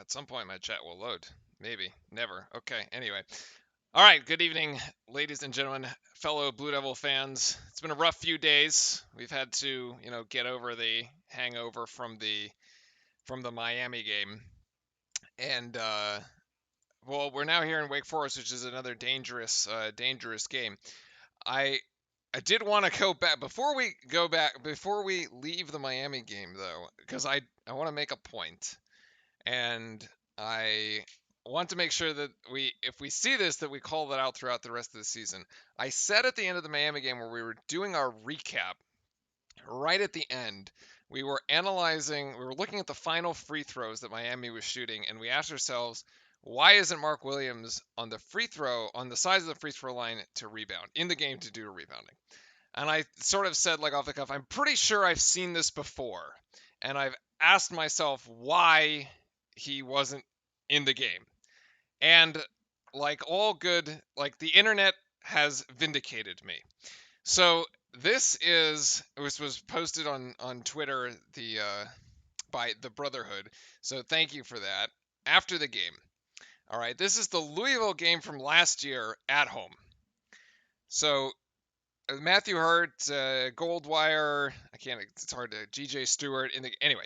At some point, my chat will load. Maybe. Never. Okay. Anyway. All right. Good evening, ladies and gentlemen, fellow Blue Devil fans. It's been a rough few days. We've had to, get over the hangover from the Miami game, and well, we're now here in Wake Forest, which is another dangerous game. I I did want to go back before we leave the Miami game though, because I want to make a point. And I want to make sure that if we see this, that we call that out throughout the rest of the season. I said at the end of the Miami game where we were doing our recap, right at the end, we were looking at the final free throws that Miami was shooting, and we asked ourselves, why isn't Mark Williams on the sides of the free throw line to rebound in the game to do rebounding? And I sort of said, like off the cuff, I'm pretty sure I've seen this before. And I've asked myself why he wasn't in the game. And like all good, like the internet has vindicated me. So this was posted on Twitter by the Brotherhood. So thank you for that. After the game. All right, this is the Louisville game from last year at home. So Matthew Hurt, Goldwire, it's hard to, GJ Stewart anyway.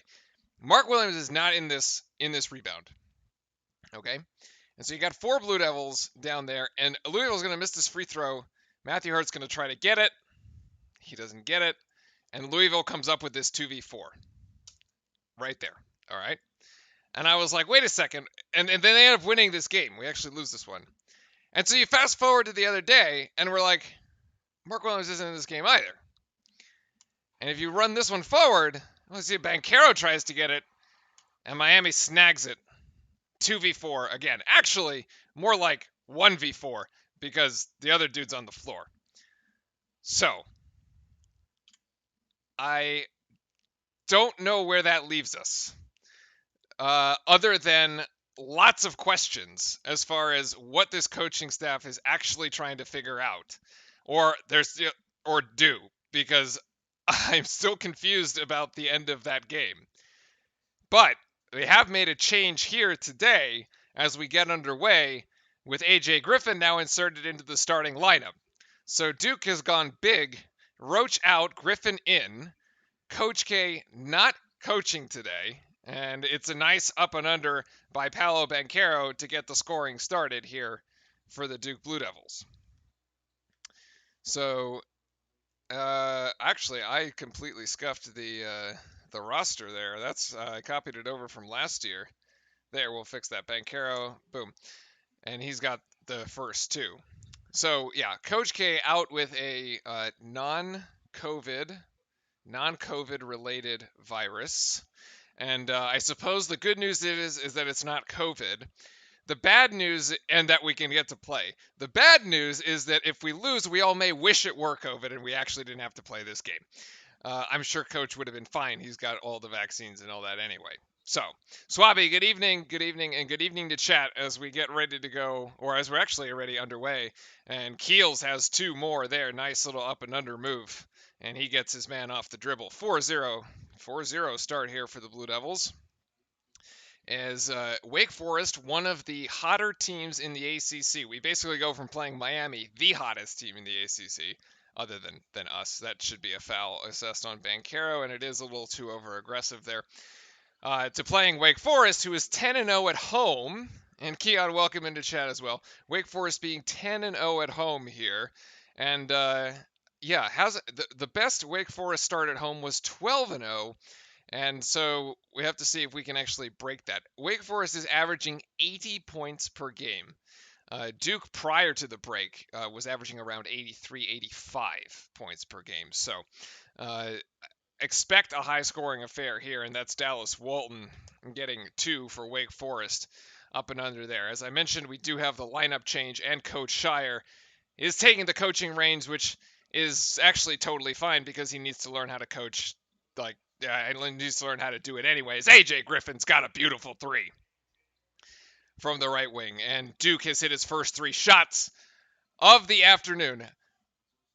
Mark Williams is not in this rebound. Okay? And so you got 4 Blue Devils down there, and Louisville's going to miss this free throw. Matthew Hurt's going to try to get it. He doesn't get it. And Louisville comes up with this 2v4. Right there. All right? And I was like, wait a second. And then they end up winning this game. We actually lose this one. And so you fast forward to the other day, and we're like, Mark Williams isn't in this game either. And if you run this one forward, let's see, Banchero tries to get it, and Miami snags it. 2v4 again. Actually, more like 1v4 because the other dude's on the floor. So, I don't know where that leaves us. Other than lots of questions as far as what this coaching staff is actually trying to figure out. Or do, because I'm still confused about the end of that game. But they have made a change here today as we get underway with AJ Griffin now inserted into the starting lineup. So Duke has gone big, Roach out, Griffin in, Coach K not coaching today, and it's a nice up and under by Paolo Banchero to get the scoring started here for the Duke Blue Devils. So, actually, I completely scuffed the roster there. I copied it over from last year. There, we'll fix that. Banchero, boom, and he's got the first 2. So yeah, Coach K out with a non-COVID related virus, and I suppose the good news is that it's not COVID. The bad news, and that we can get to play. The bad news is that if we lose, we all may wish it were COVID and we actually didn't have to play this game. I'm sure Coach would have been fine. He's got all the vaccines and all that anyway. So, Swabby, good evening, and good evening to chat as we get ready to go, or as we're actually already underway. And Keels has 2 more there. Nice little up and under move. And he gets his man off the dribble. 4-0 start here for the Blue Devils. As Wake Forest, one of the hotter teams in the ACC. We basically go from playing Miami, the hottest team in the ACC, other than us. That should be a foul assessed on Banchero, and it is a little too over-aggressive there. To playing Wake Forest, who is 10-0 at home, and Keon, welcome into chat as well. Wake Forest being 10-0 at home here, and yeah, the best Wake Forest start at home was 12-0. And so we have to see if we can actually break that. Wake Forest is averaging 80 points per game. Duke, prior to the break, was averaging around 83, 85 points per game. So expect a high-scoring affair here, and that's Dallas Walton getting 2 for Wake Forest up and under there. As I mentioned, we do have the lineup change, and Coach Shire is taking the coaching reins, which is actually totally fine because he needs to learn how to coach he needs to learn how to do it anyways. AJ Griffin's got a beautiful 3 from the right wing, and Duke has hit his first 3 shots of the afternoon.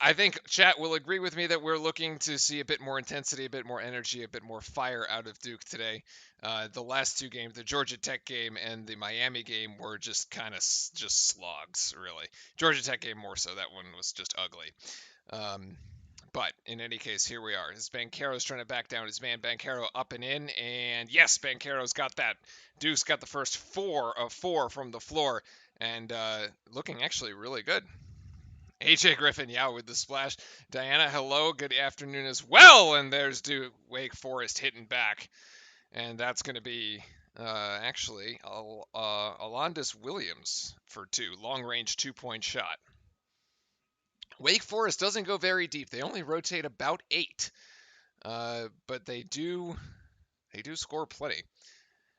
I think chat will agree with me that we're looking to see a bit more intensity, a bit more energy, a bit more fire out of Duke today. The last two games, the Georgia Tech game and the Miami game, were just kind of just slogs, really. Georgia Tech game more so. That one was just ugly. Um, but in any case, here we are. As Banchero's trying to back down his man, Banchero up and in, and yes, Banchero's got that. Duke's got the first 4 of 4 from the floor, and looking actually really good. AJ Griffin, yeah, with the splash. Diana, hello, good afternoon as well. And there's Duke Wake Forest hitting back, and that's going to be actually Alondis Williams for 2, long range 2-point shot. Wake Forest doesn't go very deep. They only rotate about 8, but they do score plenty.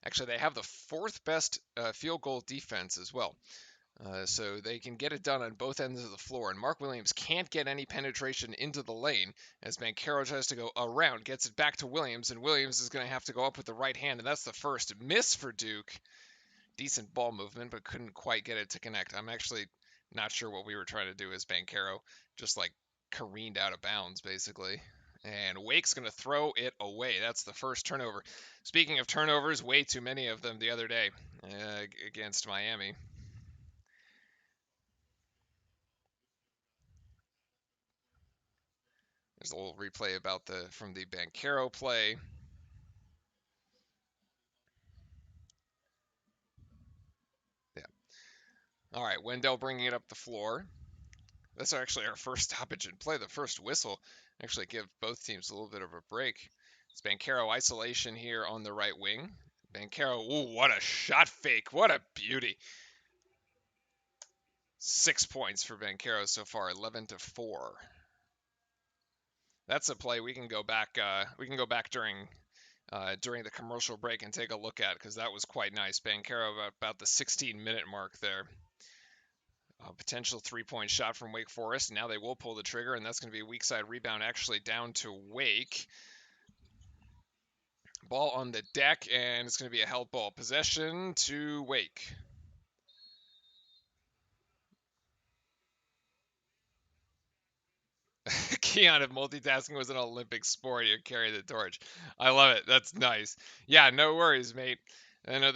Actually, they have the 4th best field goal defense as well. So they can get it done on both ends of the floor. And Mark Williams can't get any penetration into the lane as Banchero tries to go around, gets it back to Williams, and Williams is going to have to go up with the right hand, and that's the first miss for Duke. Decent ball movement, but couldn't quite get it to connect. I'm actually not sure what we were trying to do as Banchero just like careened out of bounds, basically. And Wake's going to throw it away. That's the first turnover. Speaking of turnovers, way too many of them the other day against Miami. There's a little replay about from the Banchero play. Yeah. All right, Wendell bringing it up the floor. That's actually our first stoppage in play. The first whistle actually give both teams a little bit of a break. It's Banchero isolation here on the right wing. Banchero, ooh, what a shot fake. What a beauty. 6 points for Banchero so far, 11-4. That's a play we can go back. We can go back during the commercial break and take a look at because that was quite nice. Banchero about the 16-minute mark there. A potential 3-point shot from Wake Forest. Now they will pull the trigger, and that's going to be a weak side rebound actually down to Wake. Ball on the deck, and it's going to be a held ball. Possession to Wake. Keon, if multitasking was an Olympic sport, you'd carry the torch. I love it. That's nice. Yeah, no worries, mate. I know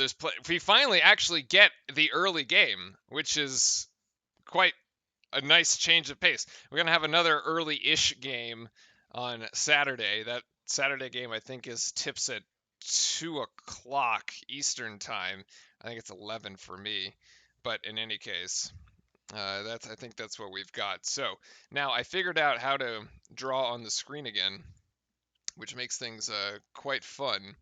we finally actually get the early game, which is quite a nice change of pace. We're going to have another early-ish game on Saturday. That Saturday game, I think, is tips at 2 o'clock Eastern time. I think it's 11 for me. But in any case, I think that's what we've got. So now I figured out how to draw on the screen again, which makes things quite fun.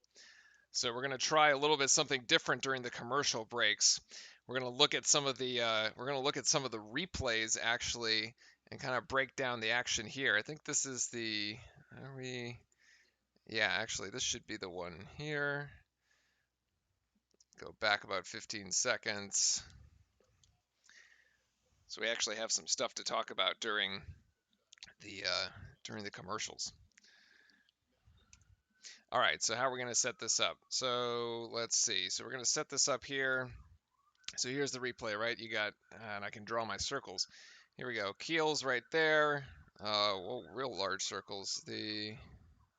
So we're going to try a little bit something different during the commercial breaks. We're going to look at some of the replays actually and kind of break down the action here. I think this is the yeah, actually this should be the one here. Go back about 15 seconds. So we actually have some stuff to talk about during the commercials. All right, so how are we going to set this up? So let's see. So we're going to set this up here. So here's the replay, right? You got, and I can draw my circles. Here we go. Keel's right there. Well, real large circles.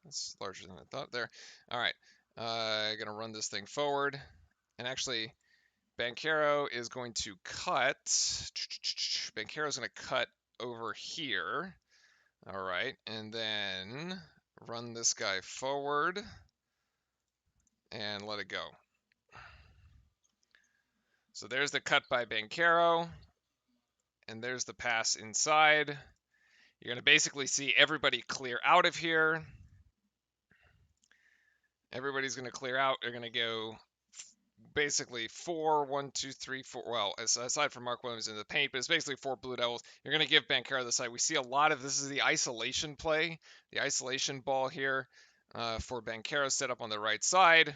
That's larger than I thought there. All right. Gonna run this thing forward. And actually, Banchero is going to cut. Banchero's going to cut over here. All right. And then run this guy forward and let it go. So there's the cut by Banchero. And there's the pass inside. You're going to basically see everybody clear out of here. Everybody's going to clear out. They're going to go basically 4, 1, 2, 3, 4. Well, aside from Mark Williams in the paint, but it's basically 4 Blue Devils. You're going to give Banchero the side. We see a lot of this is the isolation play, the isolation ball here for Banchero set up on the right side.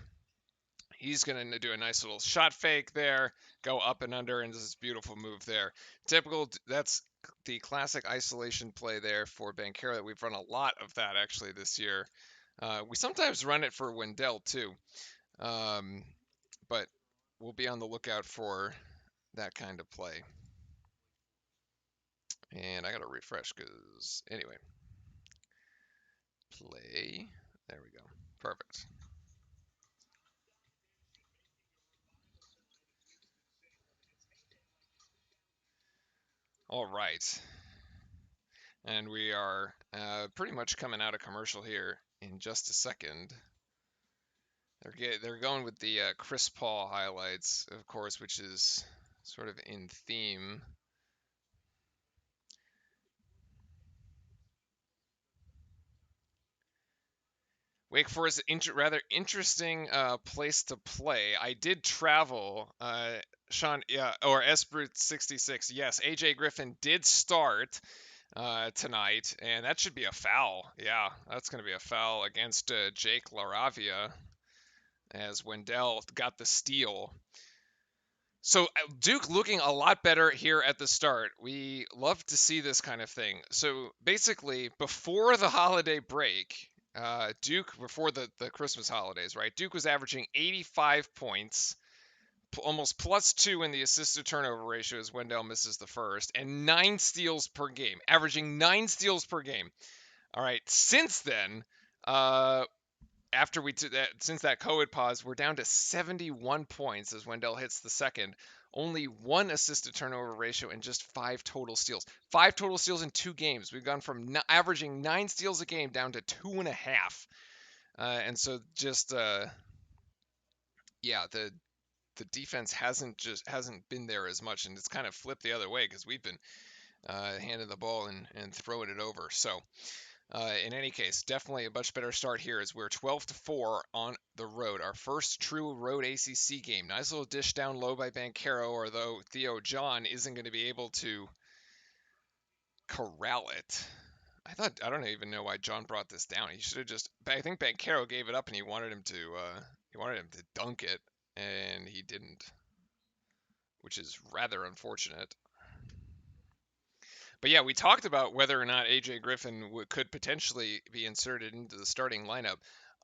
He's going to do a nice little shot fake there, go up and under, and this is a beautiful move there. That's the classic isolation play there for Banchero that we've run a lot of that actually this year. We sometimes run it for Wendell too, but we'll be on the lookout for that kind of play. And I gotta refresh because anyway, play. There we go. Perfect. All right. And we are pretty much coming out of commercial here in just a second. They're going with the Chris Paul highlights, of course, which is sort of in theme. Wake Forest, rather interesting place to play. I did travel, Sean, yeah, or Esbrute66. Yes, AJ Griffin did start tonight, and that should be a foul. Yeah, that's going to be a foul against Jake LaRavia as Wendell got the steal. So Duke looking a lot better here at the start. We love to see this kind of thing. So basically, before the holiday break, Duke, before the Christmas holidays, right? Duke was averaging 85 points, almost +2 in the assist to turnover ratio as Wendell misses the first, and 9 steals per game, averaging 9 steals per game. All right, since then, after we took that, since that COVID pause, we're down to 71 points as Wendell hits the second. Only 1 assist to turnover ratio and just 5 total steals. 5 total steals in 2 games. We've gone from averaging 9 steals a game down to 2.5. And so just yeah, the defense hasn't been there as much, and it's kind of flipped the other way because we've been handing the ball and throwing it over. So in any case, definitely a much better start here as we're 12-4 on the road. Our first true road ACC game. Nice little dish down low by Banchero, although Theo John isn't going to be able to corral it. I don't even know why John brought this down. He should have just. I think Banchero gave it up and he wanted him to dunk it, and he didn't, which is rather unfortunate. But yeah, we talked about whether or not AJ Griffin could potentially be inserted into the starting lineup.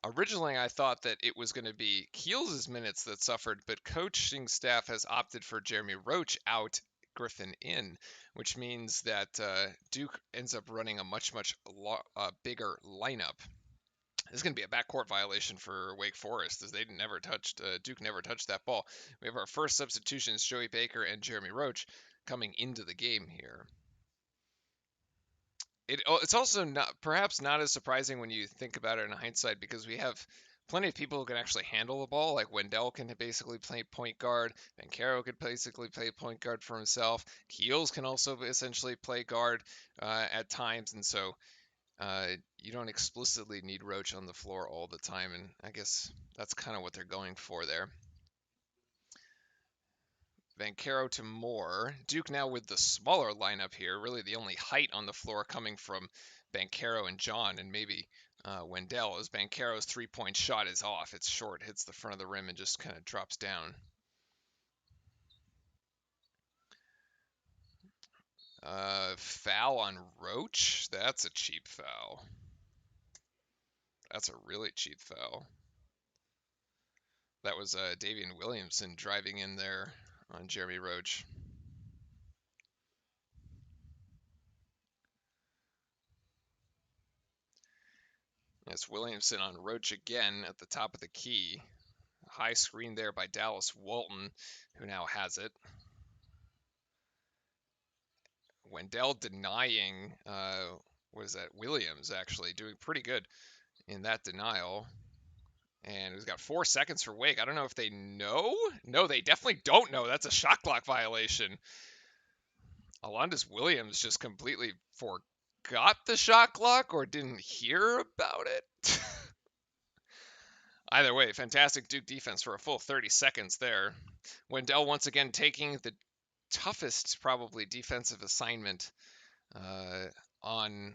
Originally, I thought that it was going to be Keels' minutes that suffered, but coaching staff has opted for Jeremy Roach out, Griffin in, which means that Duke ends up running a much bigger lineup. This is going to be a backcourt violation for Wake Forest, as they never touched Duke never touched that ball. We have our first substitutions, Joey Baker and Jeremy Roach, coming into the game here. It's also perhaps not as surprising when you think about it in hindsight because we have plenty of people who can actually handle the ball. Like Wendell can basically play point guard. Banchero could basically play point guard for himself. Keels can also essentially play guard at times, and so you don't explicitly need Roach on the floor all the time. And I guess that's kind of what they're going for there. Banchero to Moore. Duke now with the smaller lineup here. Really the only height on the floor coming from Banchero and John, and maybe Wendell, as Banchero's 3-point shot is off. It's short, hits the front of the rim, and just kind of drops down. Foul on Roach? That's a cheap foul. That's a really cheap foul. That was Davian Williamson driving in there on Jeremy Roach. It's Williamson on Roach again at the top of the key. High screen there by Dallas Walton, who now has it. Wendell denying, what is that? Williams actually doing pretty good in that denial. And we've got 4 seconds for Wake. I don't know if they know. No, they definitely don't know. That's a shot clock violation. Alondas Williams just completely forgot the shot clock or didn't hear about it. Either way, fantastic Duke defense for a full 30 seconds there. Wendell once again taking the toughest, probably, defensive assignment on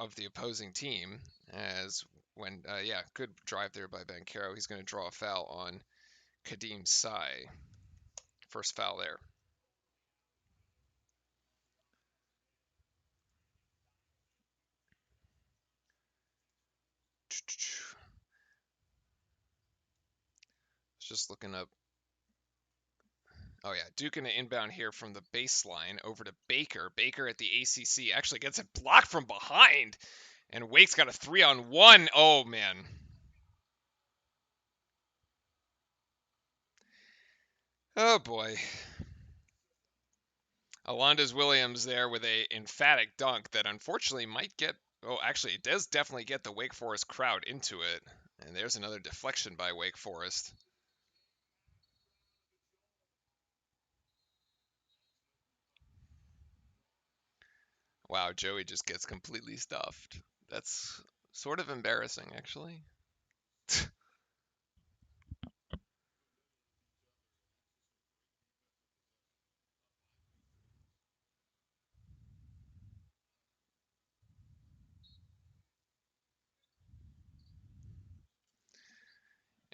of the opposing team. As when, yeah, good drive there by Banchero. He's going to draw a foul on Kadeem Sai. First foul there. Just looking up. Oh yeah, Duke gonna inbound here from the baseline over to Baker. Baker at the ACC actually gets it blocked from behind, and Wake's got a 3-on-1. Oh man. Oh boy. Alonda's Williams there with a emphatic dunk that unfortunately might get. Oh, actually, it does definitely get the Wake Forest crowd into it. And there's another deflection by Wake Forest. Wow, Joey just gets completely stuffed. That's sort of embarrassing, actually.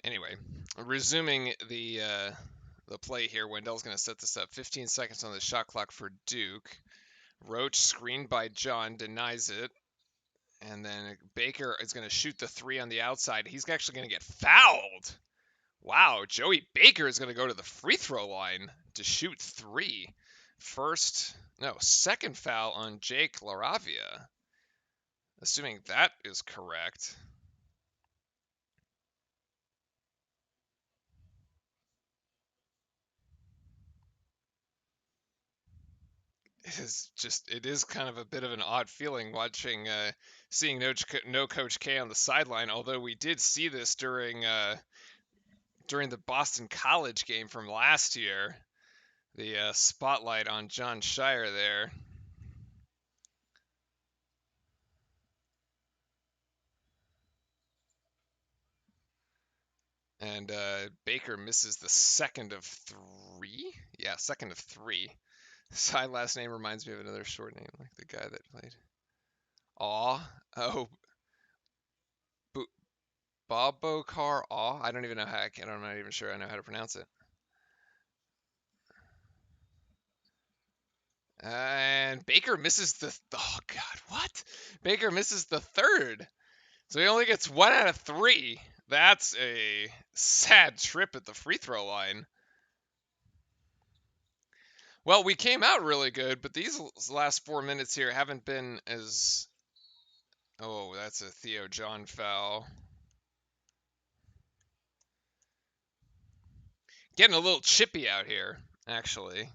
Anyway, resuming the play here, Wendell's going to set this up. 15 seconds on the shot clock for Duke. Roach screened by John denies it. And then Baker is going to shoot the three on the outside. He's actually going to get fouled. Wow, Joey Baker is going to go to the free throw line to shoot three. Second foul on Jake LaRavia. Assuming that is correct. It is kind of a bit of an odd feeling watching, seeing no Coach K on the sideline. Although we did see this during the Boston College game from last year, the spotlight on John Shire there. And Baker misses the second of three. Yeah, second of three. Side last name reminds me of another short name, like the guy that played. Aw. Oh, Bobokar Aw. I don't even know how. I'm not even sure I know how to pronounce it. And Baker misses the. Oh God, what? Baker misses the third. So he only gets 1 out of 3. That's a sad trip at the free throw line. Well, we came out really good, but these last 4 minutes here haven't been as. Oh, that's a Theo John foul. Getting a little chippy out here, actually.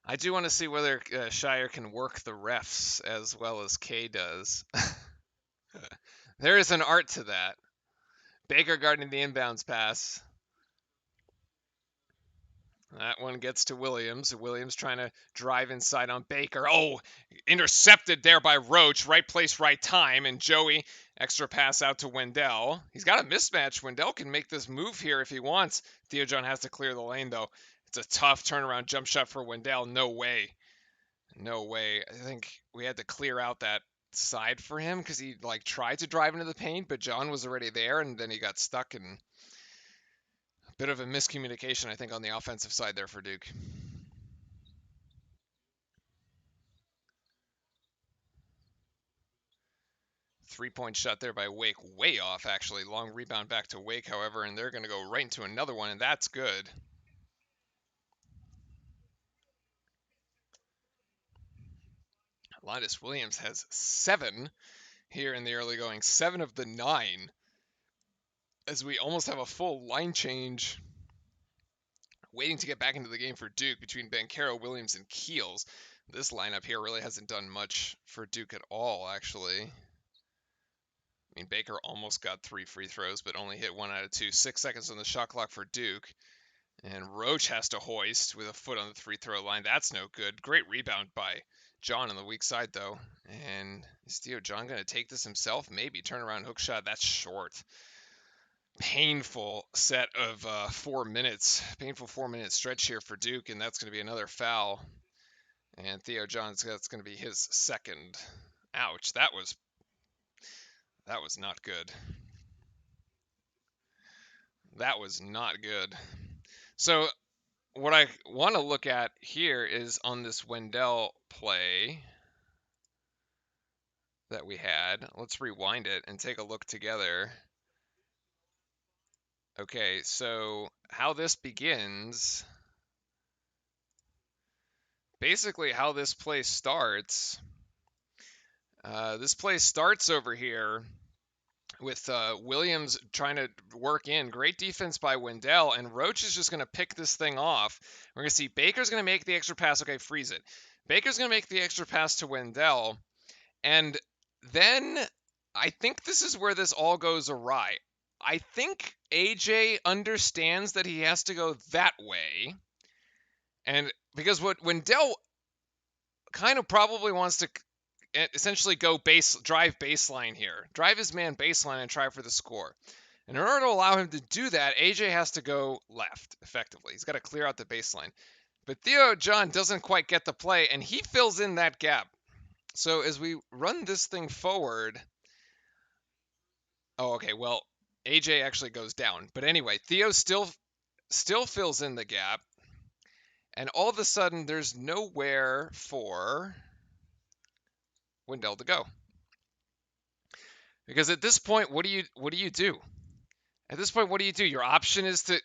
I do want to see whether Shire can work the refs as well as K does. There is an art to that. Baker guarding the inbounds pass. That one gets to Williams. Williams trying to drive inside on Baker. Oh, intercepted there by Roach. Right place, right time. And Joey, extra pass out to Wendell. He's got a mismatch. Wendell can make this move here if he wants. Theo John has to clear the lane, though. It's a tough turnaround jump shot for Wendell. No way. No way. I think we had to clear out that side for him because he tried to drive into the paint, but John was already there, and then he got stuck, and a bit of a miscommunication, I think, on the offensive side there for Duke. Three-point shot there by Wake, way off actually. Long rebound back to Wake, however, and they're going to go right into another one, and that's good. Linus Williams has 7 here in the early going, 7 of the 9, as we almost have a full line change waiting to get back into the game for Duke between Banchero, Williams, and Keels. This lineup here really hasn't done much for Duke at all, actually. I mean, Baker almost got 3 free throws, but only hit 1 out of 2. 6 seconds on the shot clock for Duke. And Roach has to hoist with a foot on the free throw line. That's no good. Great rebound by John on the weak side, though. And is Theo John going to take this himself? Maybe. Turnaround hook shot. That's short. Painful set of 4 minutes. Painful 4-minute stretch here for Duke, and that's going to be another foul. And Theo John's that's going to be his second. Ouch. That was not good. That was not good. So what I want to look at here is on this Wendell play that we had. Let's rewind it and take a look together. Okay, so how this begins, basically how this play starts, over here with Williams trying to work in. Great defense by Wendell, and Roach is just going to pick this thing off. We're going to see Baker's going to make the extra pass. Okay, freeze it. Baker's going to make the extra pass to Wendell, and then I think this is where this all goes awry. I think AJ understands that he has to go that way, and because what Wendell kind of probably wants to essentially go drive baseline here, drive his man baseline and try for the score. And in order to allow him to do that, AJ has to go left effectively. He's got to clear out the baseline. But Theo John doesn't quite get the play, and he fills in that gap. So as we run this thing forward, oh, okay, well, AJ actually goes down. But anyway, Theo still fills in the gap, and all of a sudden there's nowhere for Wendell to go. Because at this point, what do you do? At this point, what do you do? Your option is to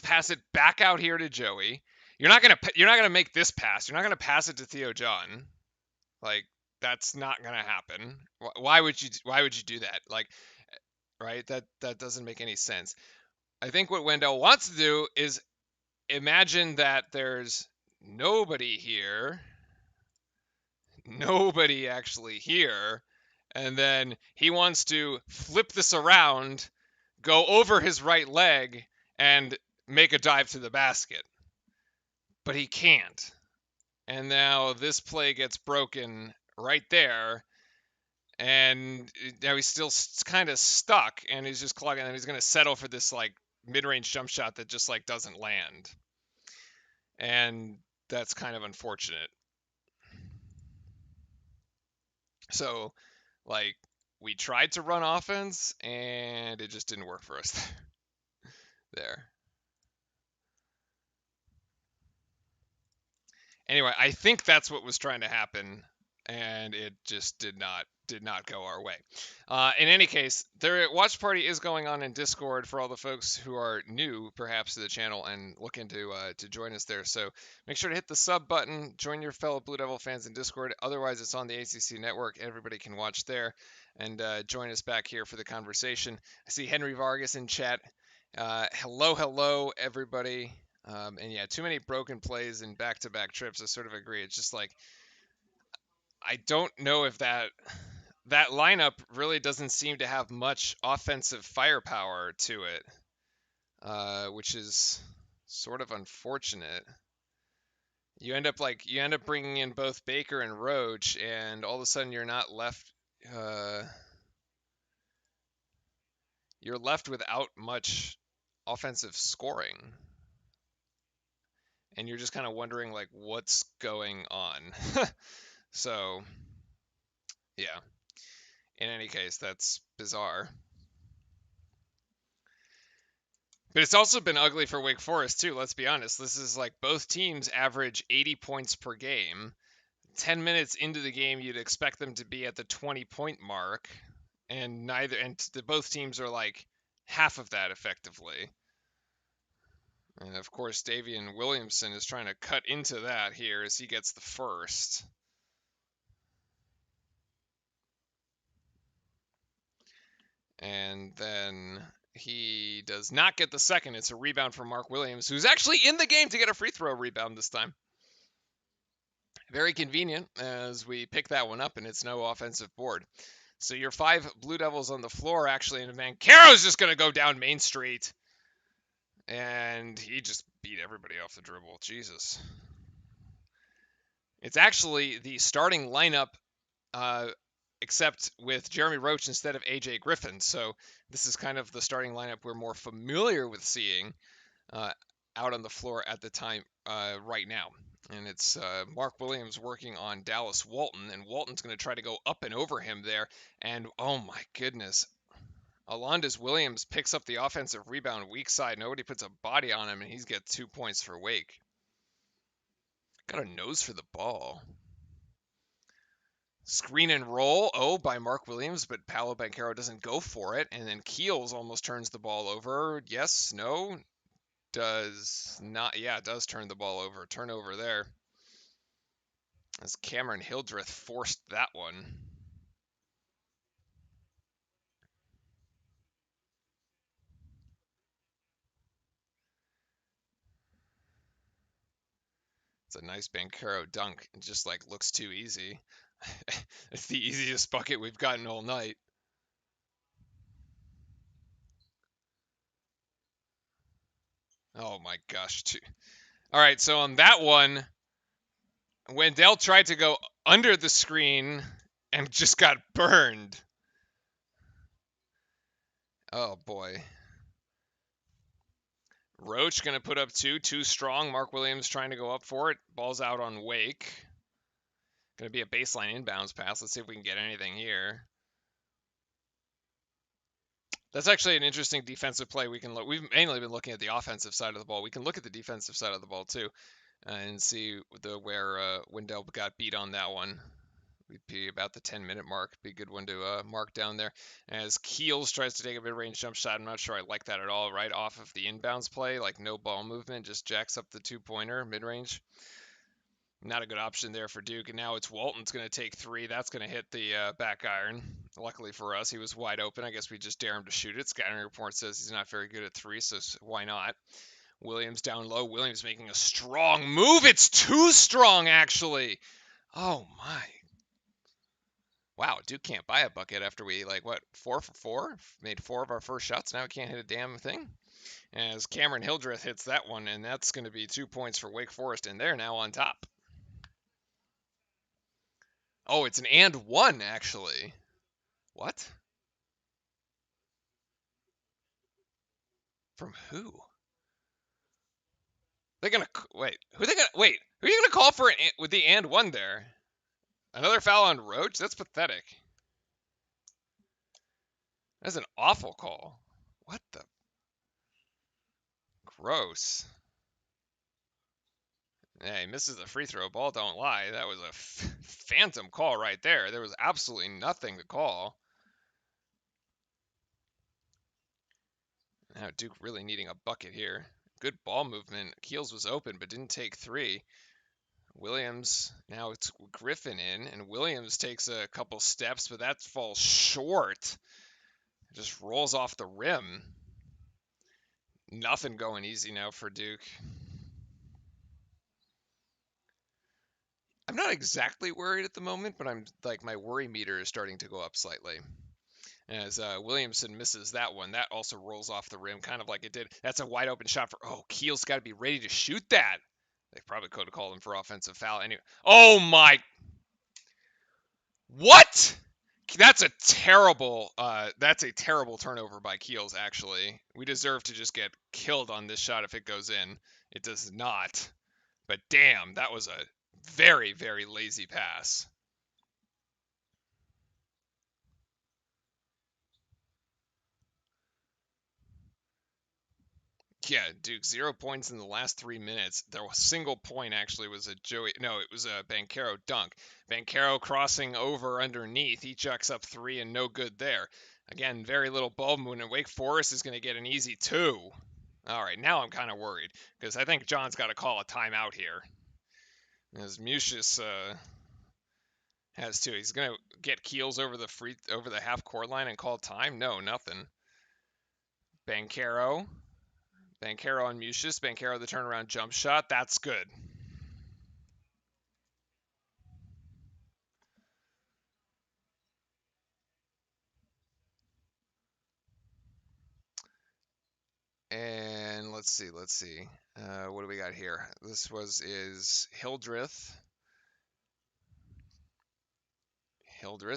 pass it back out here to Joey. You're not gonna make this pass. You're not gonna pass it to Theo John. Like, that's not gonna happen. Why would you do that? Like, right? That doesn't make any sense. I think what Wendell wants to do is imagine that there's nobody here, nobody actually here, and then he wants to flip this around, go over his right leg, and make a dive to the basket. But he can't. And now this play gets broken right there. And now he's still kind of stuck, and he's just clogging, and he's going to settle for this like mid-range jump shot that just like doesn't land. And that's kind of unfortunate. So, like, we tried to run offense, and it just didn't work for us there. Anyway, I think that's what was trying to happen, and it just did not go our way. In any case, their watch party is going on in Discord for all the folks who are new, perhaps, to the channel and looking to join us there. So make sure to hit the sub button, join your fellow Blue Devil fans in Discord. Otherwise, it's on the ACC network. Everybody can watch there, and join us back here for the conversation. I see Henry Vargas in chat. Hello, everybody. And yeah, too many broken plays in back-to-back trips. I sort of agree. It's just like, I don't know if that lineup really doesn't seem to have much offensive firepower to it, which is sort of unfortunate. You end up bringing in both Baker and Roach, and all of a sudden you're not left. You're left without much offensive scoring. And you're just kind of wondering, like, what's going on. So, yeah. In any case, that's bizarre. But it's also been ugly for Wake Forest, too, let's be honest. This is like both teams average 80 points per game. 10 minutes into the game, you'd expect them to be at the 20-point mark. And both teams are like half of that effectively. And of course, Davian Williamson is trying to cut into that here as he gets the first. And then he does not get the second. It's a rebound from Mark Williams, who's actually in the game to get a free throw rebound this time. Very convenient as we pick that one up, and it's no offensive board. So your 5 Blue Devils on the floor, actually, and Vancaro's just going to go down Main Street. And he just beat everybody off the dribble. Jesus. It's actually the starting lineup, except with Jeremy Roach instead of AJ Griffin. So this is kind of the starting lineup we're more familiar with seeing out on the floor at the time right now. And it's Mark Williams working on Dallas Walton, and Walton's going to try to go up and over him there. And oh my goodness, Alondas Williams picks up the offensive rebound, weak side. Nobody puts a body on him, and he's got 2 points for Wake. Got a nose for the ball. Screen and roll, oh, by Mark Williams, but Paolo Banchero doesn't go for it. And then Keels almost turns the ball over. Yes, no, does not. Yeah, it does turn the ball over. Turnover there. As Cameron Hildreth forced that one. It's a nice Banchero dunk. It just like looks too easy. It's the easiest bucket we've gotten all night. Oh my gosh. All right, so on that one, Wendell tried to go under the screen and just got burned. Oh boy. Roach going to put up two. Too strong. Mark Williams trying to go up for it. Ball's out on Wake. Going to be a baseline inbounds pass. Let's see if we can get anything here. That's actually an interesting defensive play. We can look. We've mainly been looking at the offensive side of the ball. We can look at the defensive side of the ball too, and see where Wendell got beat on that one. We'd be about the 10-minute mark. Be a good one to mark down there. As Keels tries to take a mid-range jump shot. I'm not sure I like that at all. Right off of the inbounds play, like no ball movement, just jacks up the two-pointer mid-range. Not a good option there for Duke. And now it's Walton's going to take three. That's going to hit the back iron. Luckily for us, he was wide open. I guess we just dare him to shoot it. Scouting report says he's not very good at three, so why not? Williams down low. Williams making a strong move. It's too strong, actually. Oh, my. Wow, Duke can't buy a bucket after we, 4 for 4? Made 4 of our first shots. Now we can't hit a damn thing. As Cameron Hildreth hits that one, and that's going to be 2 points for Wake Forest, and they're now on top. Oh, it's an and one, actually. What? From who? They're gonna wait. Who they gonna wait? Who are you gonna call for with the and one there? Another foul on Roach? That's pathetic. That's an awful call. What the? Gross. Yeah, he misses the free throw. Ball don't lie. That was a phantom call right there. There was absolutely nothing to call. Now Duke really needing a bucket here. Good ball movement. Keels was open but didn't take three. Williams, now it's Griffin in, and Williams takes a couple steps, but that falls short. It just rolls off the rim. Nothing going easy now for Duke. I'm not exactly worried at the moment, but I'm like my worry meter is starting to go up slightly. As Williamson misses that one, that also rolls off the rim, kind of like it did. That's a wide open shot for. Oh, Keel's got to be ready to shoot that. They probably could have called him for offensive foul anyway. Oh my! What? That's a terrible turnover by Keels, actually. We deserve to just get killed on this shot if it goes in. It does not. But damn, that was a very, very lazy pass. Yeah, Duke, 0 points in the last 3 minutes. The single point actually was a it was a Banchero dunk. Banchero crossing over underneath. He chucks up three and no good there. Again, very little ball movement. And Wake Forest is going to get an easy 2. All right, now I'm kind of worried because I think John's got to call a timeout here. As Musius has to. He's going to get Keels over the half court line and call time. No, nothing. Banchero on Musius. Banchero the turnaround jump shot. That's good. And let's see. What do we got here? This is Hildreth.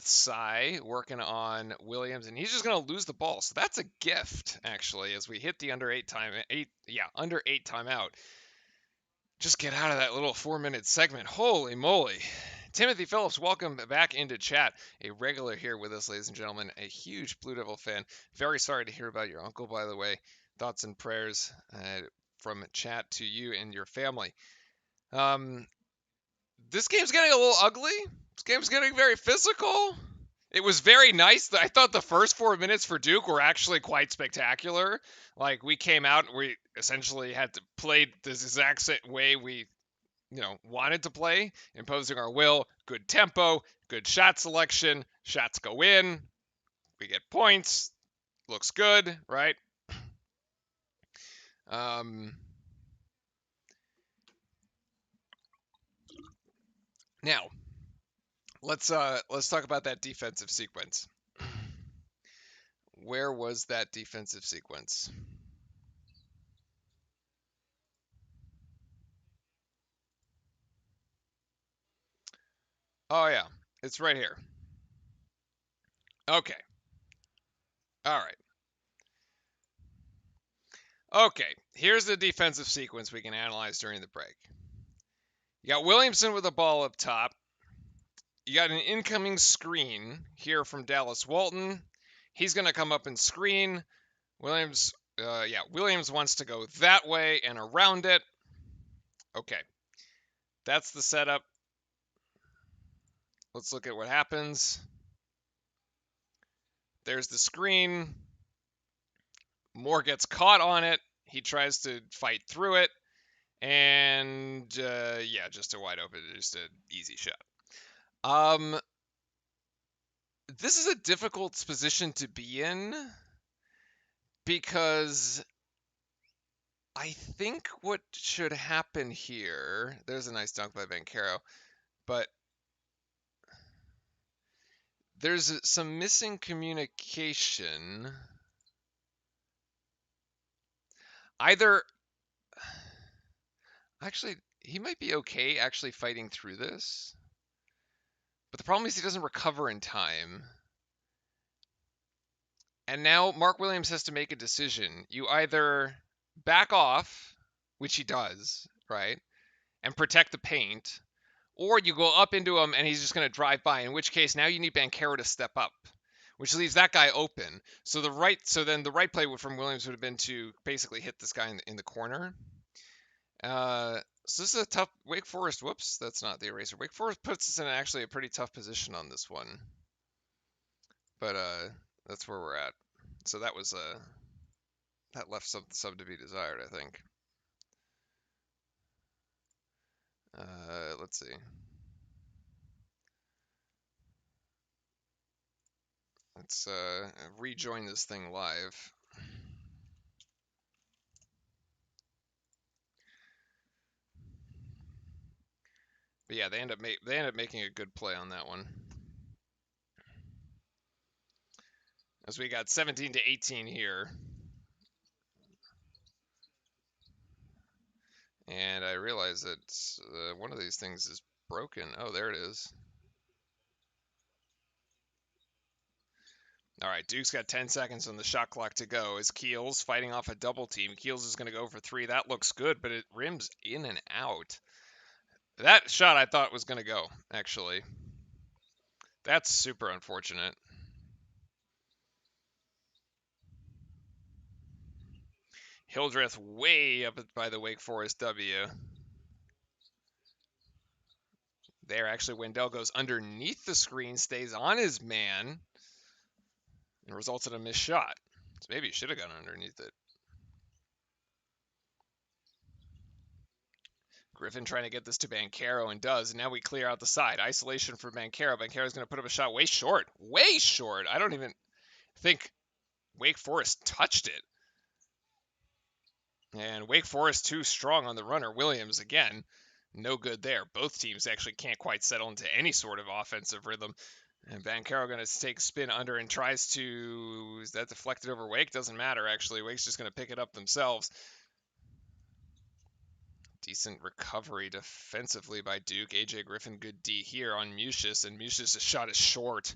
Cy working on Williams, and he's just going to lose the ball. So that's a gift, actually, as we hit the under 8 timeout. Just get out of that little 4-minute segment. Holy moly. Timothy Phillips, welcome back into chat. A regular here with us, ladies and gentlemen. A huge Blue Devil fan. Very sorry to hear about your uncle, by the way. Thoughts and prayers from chat to you and your family. This game's getting a little ugly, This game's getting very physical. It was very nice. I thought the first 4 minutes for Duke were actually quite spectacular. Like, we came out and we essentially had to play this exact same way we, wanted to play, imposing our will. Good tempo, good shot selection. Shots go in. We get points. Looks good, right? Now, let's talk about that defensive sequence. Where was that defensive sequence? Oh yeah, it's right here. Okay. All right. Okay. Here's the defensive sequence we can analyze during the break. You got Williamson with the ball up top. You got an incoming screen here from Dallas Walton. He's going to come up and screen. Williams wants to go that way and around it. Okay. That's the setup. Let's look at what happens. There's the screen. Moore gets caught on it. He tries to fight through it. And, just a wide open, just an easy shot. This is a difficult position to be in because I think what should happen here, there's a nice dunk by Bancaro, but there's some missing communication. Actually, he might be okay actually fighting through this. But the problem is he doesn't recover in time. And now Mark Williams has to make a decision. You either back off, which he does, right, and protect the paint, or you go up into him and he's just going to drive by, in which case now you need Bancaro to step up, which leaves that guy open. So then the right play from Williams would have been to basically hit this guy in the corner. So this is a tough Wake Forest. Whoops, that's not the eraser. Wake Forest puts us in actually a pretty tough position on this one. But that's where we're at. So that was that left some to be desired, I think. Let's see. Let's rejoin this thing live. But yeah, they end up making a good play on that one. As we got 17 to 18 here. And I realize that one of these things is broken. Oh, there it is. All right, Duke's got 10 seconds on the shot clock to go as Keels fighting off a double team. Keels is going to go for three. That looks good, but it rims in and out. That shot I thought was going to go, actually. That's super unfortunate. Hildreth way up by the Wake Forest W. There, actually, Wendell goes underneath the screen, stays on his man, and results in a missed shot. So maybe he should have gone underneath it. Griffin trying to get this to Bancaro and does. And now we clear out the side. Isolation for Bancaro. Bancaro's going to put up a shot way short. Way short. I don't even think Wake Forest touched it. And Wake Forest too strong on the runner. Williams, again, no good there. Both teams actually can't quite settle into any sort of offensive rhythm. And Bancaro going to take spin under and tries to... Is that deflected over Wake? Doesn't matter, actually. Wake's just going to pick it up themselves. Decent recovery defensively by Duke. AJ Griffin, good D here on Musius, and Musius' shot is short.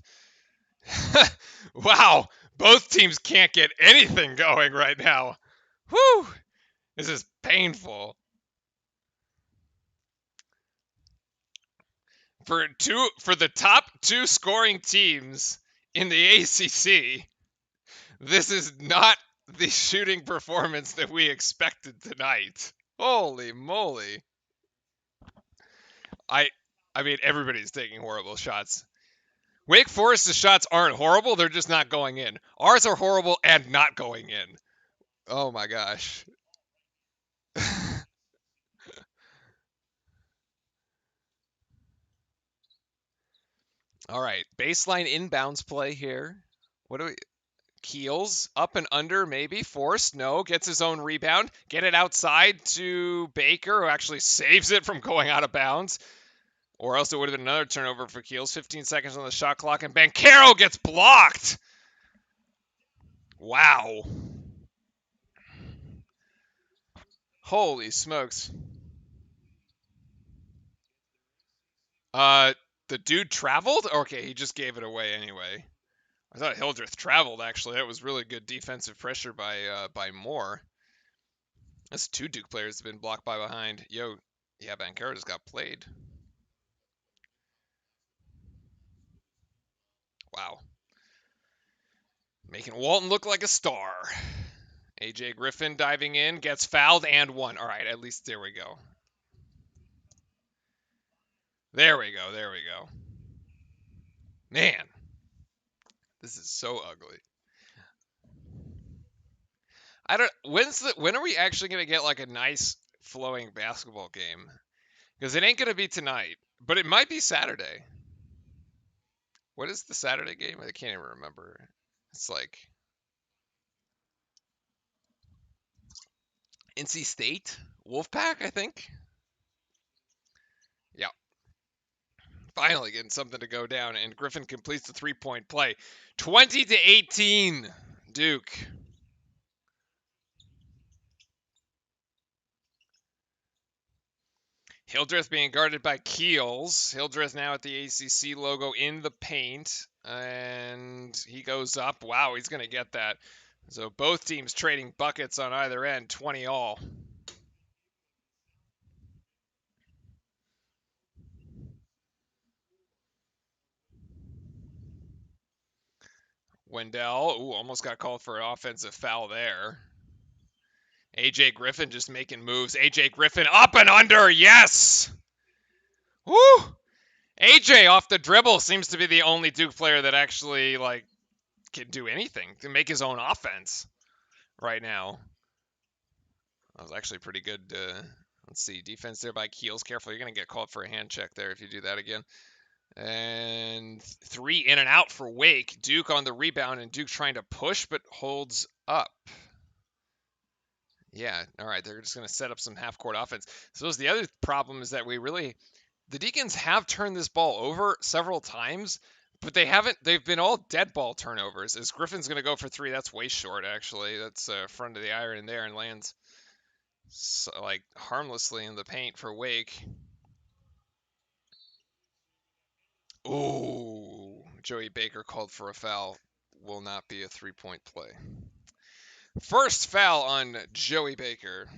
Wow, both teams can't get anything going right now. Whew, this is painful. For the top two scoring teams in the ACC, this is not the shooting performance that we expected tonight. Holy moly. I mean, everybody's taking horrible shots. Wake Forest's shots aren't horrible, they're just not going in. Ours are horrible and not going in. Oh my gosh. All right, baseline inbounds play here. What do we Keels up and under, maybe. Forced, no. Gets his own rebound. Get it outside to Baker, who actually saves it from going out of bounds. Or else it would have been another turnover for Keels. 15 seconds on the shot clock, and Banchero gets blocked. Wow. Holy smokes. Uh, the dude traveled? Okay, he just gave it away anyway. I thought Hildreth traveled, actually. That was really good defensive pressure by Moore. That's two Duke players have been blocked by behind. Yo, yeah, Banchero just got played. Wow. Making Walton look like a star. AJ Griffin diving in, gets fouled and one. All right, at least there we go. There we go. There we go. Man, this is so ugly. I don't. When are we actually gonna get like a nice flowing basketball game? Because it ain't gonna be tonight, but it might be Saturday. What is the Saturday game? I can't even remember. It's like NC State, Wolfpack, I think. Yeah, finally getting something to go down, and Griffin completes the 3-point play. 20-18, Duke. Hildreth being guarded by Keels. Hildreth now at the ACC logo in the paint. And he goes up. Wow, he's going to get that. So both teams trading buckets on either end, 20 all. Wendell, ooh, almost got called for an offensive foul there. AJ Griffin just making moves. AJ Griffin up and under, yes! Woo! AJ off the dribble seems to be the only Duke player that actually like can do anything to make his own offense right now. That was actually pretty good. Let's see, defense there by Keels. Careful, you're going to get called for a hand check there if you do that again. And three in and out for Wake. Duke on the rebound, and Duke trying to push, but holds up. Yeah, all right, they're just going to set up some half-court offense. So the other problem is that the Deacons have turned this ball over several times, but they've been all dead ball turnovers. As Griffin's going to go for three, that's way short, actually. That's front of the iron in there and lands so, like harmlessly in the paint for Wake. Ooh, Joey Baker called for a foul. Will not be a 3-point play. First foul on Joey Baker.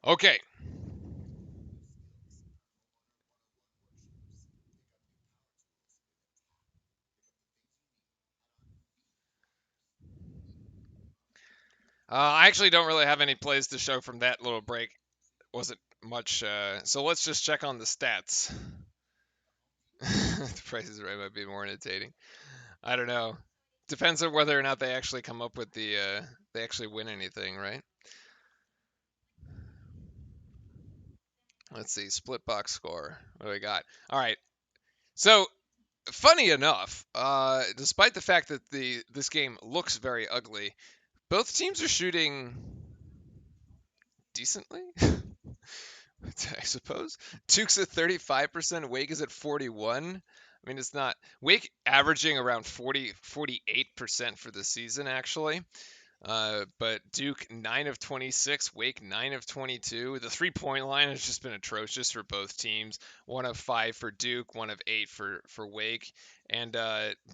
Okay. I actually don't really have any plays to show from that little break. Wasn't much. So let's just check on the stats. The Price is Right might be more entertaining. I don't know. Depends on whether or not they actually come up with they actually win anything, right? Let's see, split box score. What do we got? All right. So funny enough, despite the fact that this game looks very ugly, both teams are shooting decently. I suppose Duke's at 35%, Wake is at 41. I mean, it's not Wake averaging around 48% for the season actually. But Duke 9 of 26, Wake 9 of 22. The 3-point line has just been atrocious for both teams. 1 of 5 for Duke, 1 of 8 for Wake, and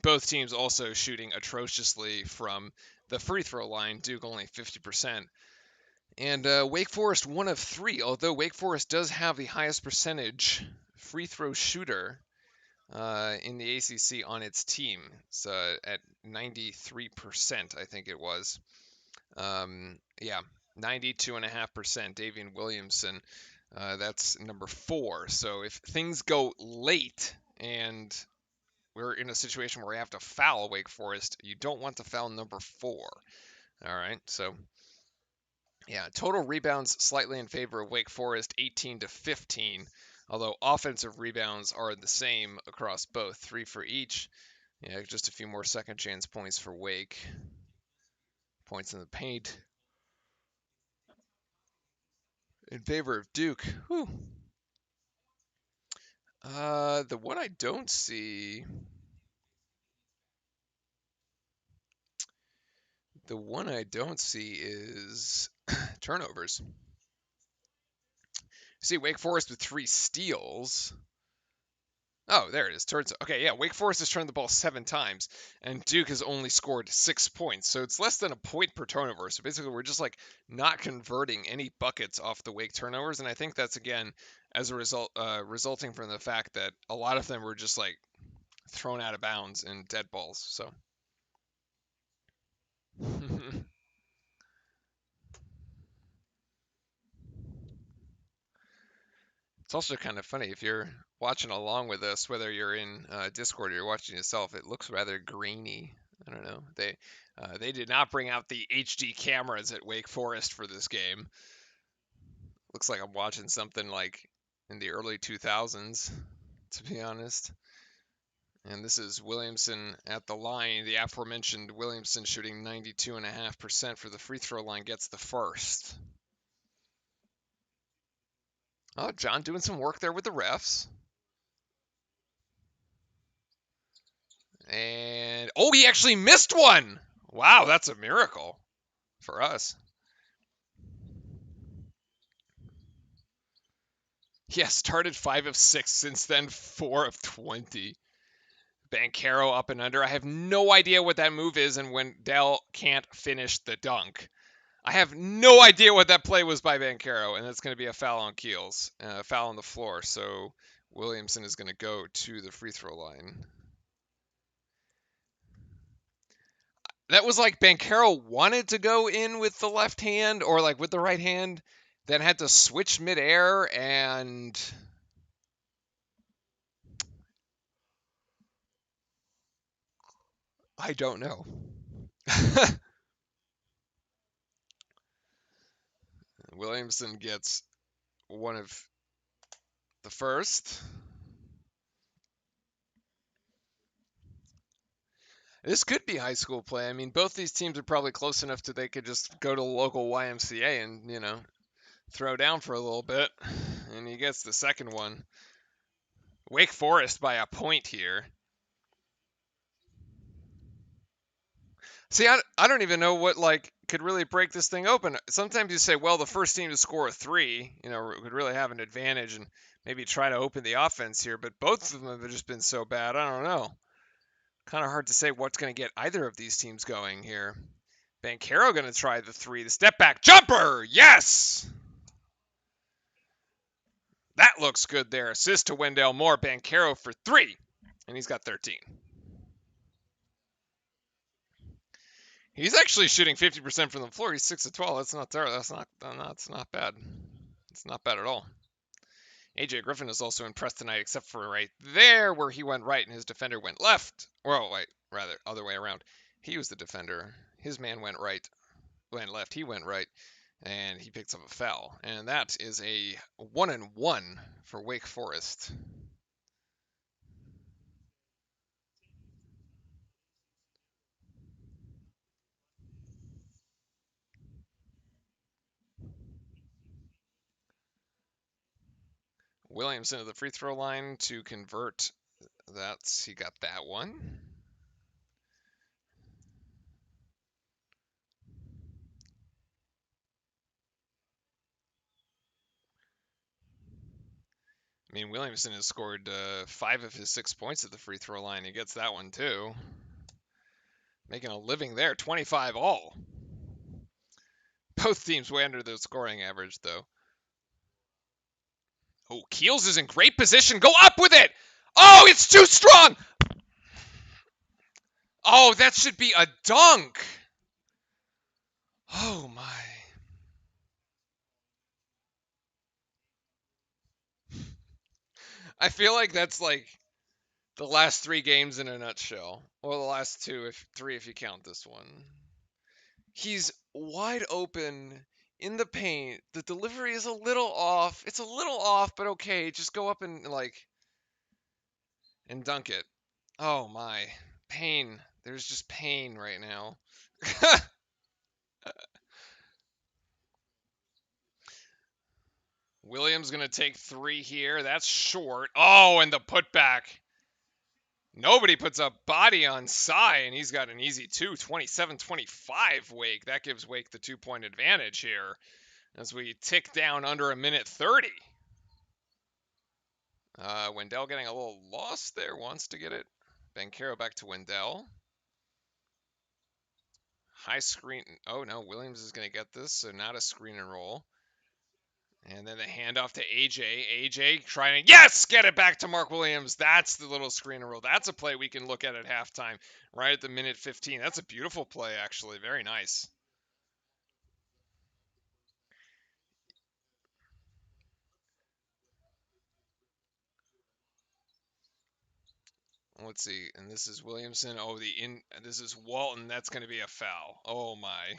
both teams also shooting atrociously from the free throw line. Duke only 50%. And Wake Forest 1 of 3, although Wake Forest does have the highest percentage free throw shooter in the ACC on its team. It's at 93%, I think it was. Yeah, 92.5%. Davian Williamson, that's number 4. So if things go late and we're in a situation where we have to foul Wake Forest, you don't want to foul number 4. All right, so yeah, total rebounds slightly in favor of Wake Forest, 18 to 15. Although offensive rebounds are the same across both, 3 for each. Yeah, just a few more second chance points for Wake. Points in the paint in favor of Duke. Whew. The one I don't see. The one I don't see is turnovers. See, Wake Forest with 3 steals. Oh, there it is. Okay, yeah, Wake Forest has turned the ball 7 times, and Duke has only scored 6 points. So it's less than a point per turnover. So basically, we're just like not converting any buckets off the Wake turnovers, and I think that's again as a result, resulting from the fact that a lot of them were just like thrown out of bounds and dead balls. So. It's also kind of funny if you're watching along with us, whether you're in Discord or you're watching yourself. It looks rather grainy. I don't know. They did not bring out the HD cameras at Wake Forest for this game. Looks like I'm watching something like in the early 2000s, to be honest. And this is Williamson at the line. The aforementioned Williamson shooting 92.5% for the free throw line gets the first. Oh, John doing some work there with the refs. And oh, he actually missed one. Wow, that's a miracle for us. Yeah, started 5 of 6, since then 4 of 20. Banchero up and under. I have no idea what that move is, and when Dell can't finish the dunk. I have no idea what that play was by Banchero, and it's going to be a foul on Keels, foul on the floor. So Williamson is going to go to the free throw line. That was like Banchero wanted to go in with the left hand or like with the right hand, then had to switch midair, and I don't know. Williamson gets one of the first. This could be high school play. I mean, both these teams are probably close enough to they could just go to the local YMCA and, throw down for a little bit. And he gets the second one. Wake Forest by a point here. See, I don't even know what, could really break this thing open. Sometimes you say, well, the first team to score a 3, could really have an advantage and maybe try to open the offense here. But both of them have just been so bad. I don't know. Kind of hard to say what's going to get either of these teams going here. Banchero going to try the 3. The step back jumper. Yes! That looks good there. Assist to Wendell Moore. Banchero for 3. And he's got 13. He's actually shooting 50% from the floor. He's 6 of 12. That's not terrible. That's not bad. It's not bad at all. AJ Griffin is also impressed tonight, except for right there where he went right and his defender went left. Well, wait, rather, other way around. He was the defender. His man went right, went left. He went right, and he picks up a foul. And that is a 1-1 for Wake Forest. Williamson to the free throw line to convert. He got that one. I mean, Williamson has scored 5 of his 6 points at the free throw line. He gets that one too. Making a living there, 25 all. Both teams way under their scoring average, though. Oh, Keels is in great position. Go up with it. Oh, it's too strong. Oh, that should be a dunk. Oh, my. I feel like that's like the last 3 games in a nutshell. Or the last three if you count this one. He's wide open in the paint. The delivery is a little off. It's a little off, but okay. Just go up and and dunk it. Oh my. Pain. There's just pain right now. Williams going to take 3 here. That's short. Oh, and the putback. Nobody puts a body on Cy, and he's got an easy 27-25 Wake. That gives Wake the 2-point advantage here as we tick down under a minute 30. Wendell getting a little lost there. Wants to get it. Banchero back to Wendell. High screen. Oh, no. Williams is going to get this, so not a screen and roll. And then the handoff to AJ. AJ trying to, yes, get it back to Mark Williams. That's the little screen and roll. That's a play we can look at halftime, right at the minute 15. That's a beautiful play, actually. Very nice. Let's see. And this is Williamson. Oh, this is Walton. That's going to be a foul. Oh, my.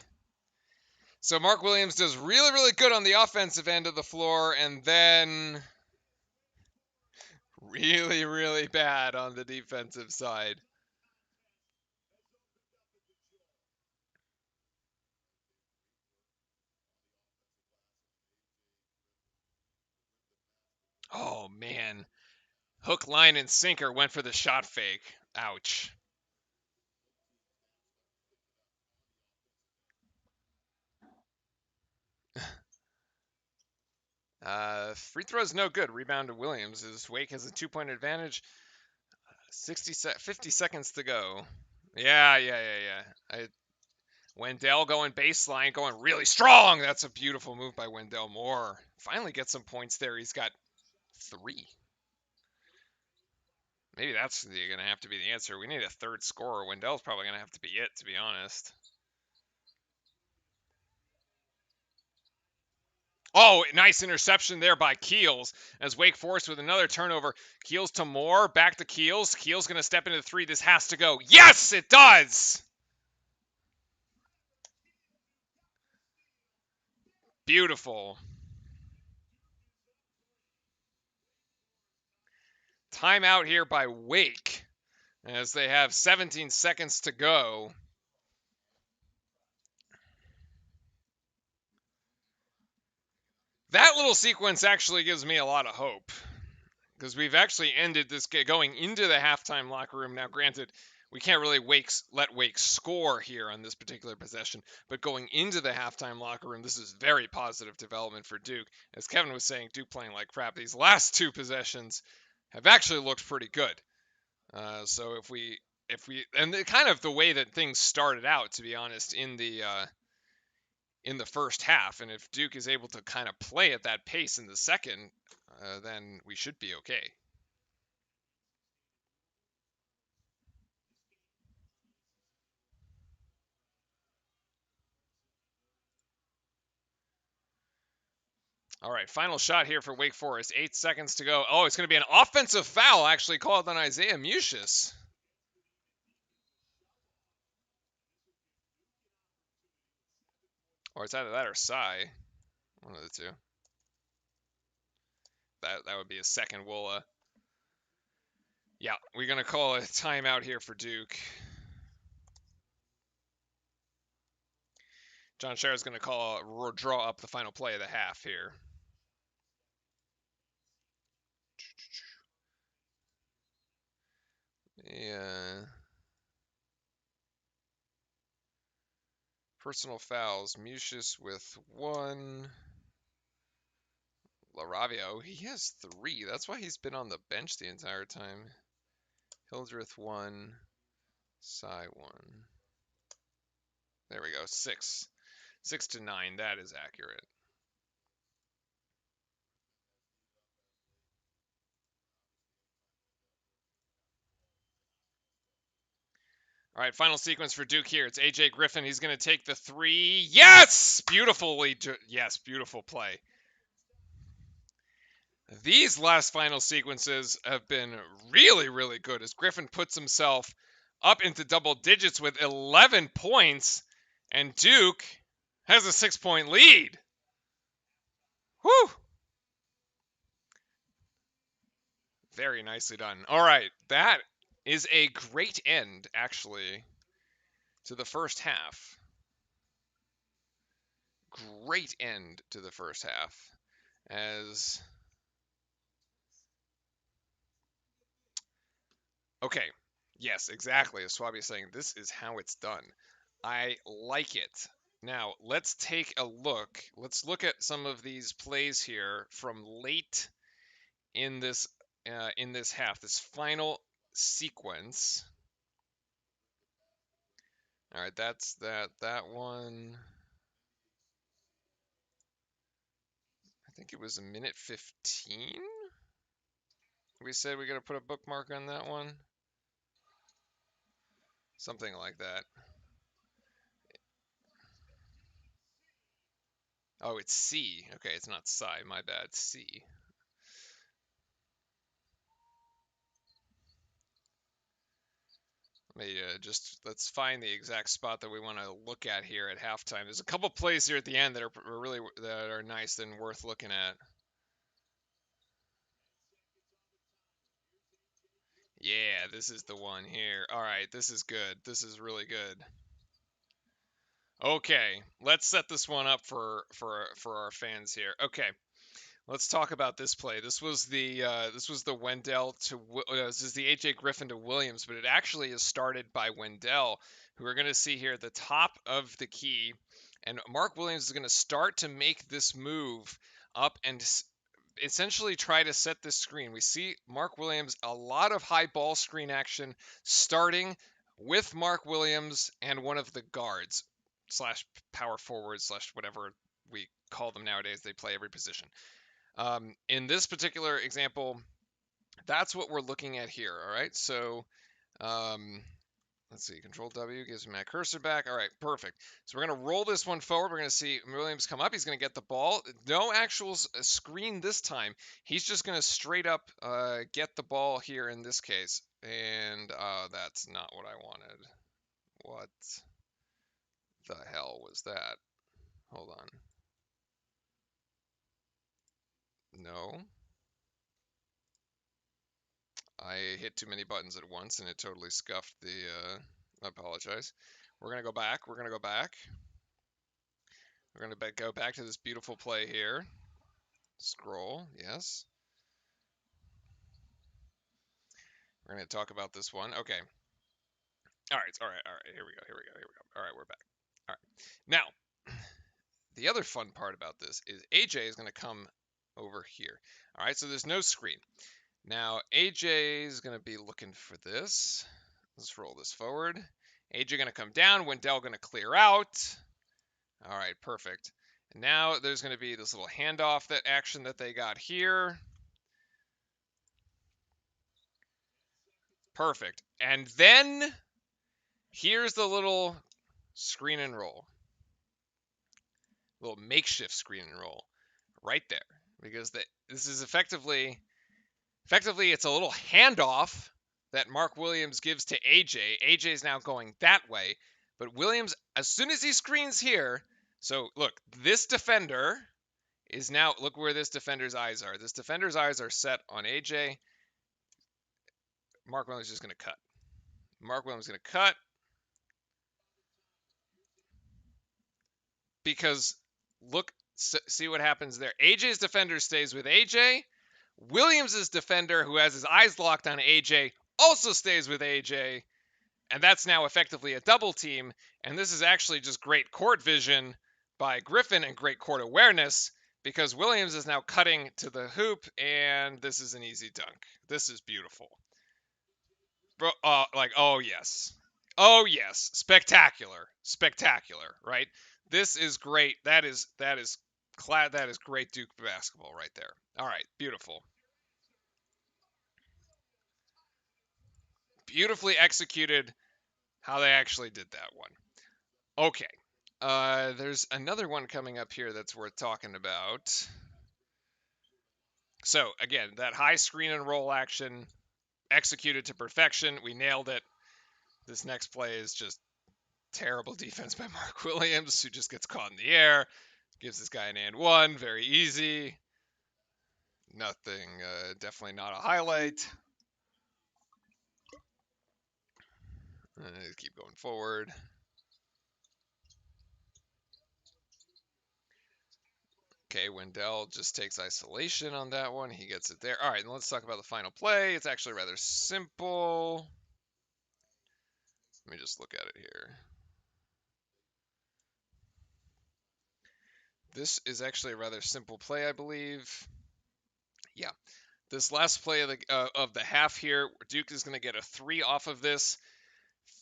So Mark Williams does really, really good on the offensive end of the floor, and then really, really bad on the defensive side. Oh, man. Hook, line, and sinker went for the shot fake. Ouch. Free throw's no good. Rebound to Williams. As Wake has a 2-point advantage. 50 seconds to go. Yeah. Wendell going baseline, going really strong. That's a beautiful move by Wendell Moore. Finally get some points there. He's got 3. Maybe that's going to have to be the answer. We need a third scorer. Wendell's probably going to have to be it, to be honest. Oh, nice interception there by Keels as Wake Forest with another turnover. Keels to Moore, back to Keels. Keels going to step into the 3. This has to go. Yes, it does. Beautiful. Timeout here by Wake as they have 17 seconds to go. That little sequence actually gives me a lot of hope because we've actually ended this going into the halftime locker room. Now, granted, we can't really let Wake score here on this particular possession, but going into the halftime locker room, this is very positive development for Duke. As Kevin was saying, Duke playing like crap. These last 2 possessions have actually looked pretty good. So if we and kind of the way that things started out, to be honest, in the first half, and if Duke is able to kind of play at that pace in the second, then we should be okay. All right, final shot here for Wake Forest. 8 seconds to go. Oh, it's going to be an offensive foul actually called on Isaiah Musius. Or it's either that or Cy. One of the two. That would be a second. Yeah, we're going to call a timeout here for Duke. John Scherr is going to draw up the final play of the half here. Yeah. Personal fouls. Musius with 1. LaRavia, he has 3. That's why he's been on the bench the entire time. Hildreth 1. Cy 1. There we go. 6. 6-9, that is accurate. All right, final sequence for Duke here. It's AJ Griffin. He's going to take the three. Yes! Yes, beautiful play. These last final sequences have been really, really good as Griffin puts himself up into double digits with 11 points, and Duke has a 6-point lead. Whew! Very nicely done. All right, that is a great end, actually, to the first half. Great end to the first half. As okay, yes, exactly. As Swabby is saying, this is how it's done. I like it. Now let's take a look. Let's look at some of these plays here from late in this half, this final sequence. All right, that's that one. I think it was a minute 15. We said we got to put a bookmark on that one. Something like that. Oh, it's C. Okay, it's not Psi. My bad. C. Let me let's find the exact spot that we want to look at here at halftime. There's a couple plays here at the end that are really that are nice and worth looking at. Yeah, this is the one here. All right, this is good. This is really good. Okay, let's set this one up for our fans here. Okay, let's talk about this play. This was the Wendell to this is the AJ Griffin to Williams, but it actually is started by Wendell, who we're going to see here at the top of the key, and Mark Williams is going to start to make this move up and essentially try to set this screen. We see Mark Williams, a lot of high ball screen action starting with Mark Williams and one of the guards slash power forwards slash whatever we call them nowadays. They play every position. In this particular example, that's what we're looking at here. All right, so um, let's see. Control W gives me my cursor back. All right, perfect. So we're going to roll this one forward. We're going to see Williams come up. He's going to get the ball. No actual screen this time. He's just going to straight up get the ball here in this case. And that's not what I wanted. What the hell was that? Hold on. No. I hit too many buttons at once and it totally scuffed the, I apologize. We're going to go back. We're going to go back. We're going to go back to this beautiful play here. Scroll, yes. We're going to talk about this one. Okay. All right, all right, all right. Here we go, here we go, here we go. All right, we're back. All right. Now, the other fun part about this is AJ is going to come over here. All right, so there's no screen. Now, AJ is going to be looking for this. Let's roll this forward. AJ going to come down. Wendell going to clear out. All right, perfect. And now there's going to be this little handoff that action that they got here. Perfect. And then here's the little screen and roll. Little makeshift screen and roll right there. Because this is effectively it's a little handoff that Mark Williams gives to AJ. AJ is now going that way. But Williams, as soon as he screens here, so look, this defender is now, look where this defender's eyes are. This defender's eyes are set on AJ. Mark Williams is just going to cut. Mark Williams is going to cut because look, see what happens there. AJ's defender stays with AJ. Williams's defender, who has his eyes locked on AJ, also stays with AJ. And that's now effectively a double team. And this is actually just great court vision by Griffin and great court awareness because Williams is now cutting to the hoop, and this is an easy dunk. This is beautiful. Bro, oh yes. Oh yes, spectacular, spectacular, right? This is great. That is great Duke basketball right there. All right, beautiful. Beautifully executed how they actually did that one. Okay. There's another one coming up here that's worth talking about. So again, that high screen and roll action executed to perfection. We nailed it. This next play is just terrible defense by Mark Williams, who just gets caught in the air, gives this guy an and one, very easy. Nothing, definitely not a highlight. Keep going forward. Okay, Wendell just takes isolation on that one. He gets it there. All right, and let's talk about the final play. It's actually rather simple. Let me just look at it here. This is actually a rather simple play, I believe. Yeah, this last play of the half here, Duke is going to get a 3 off of this.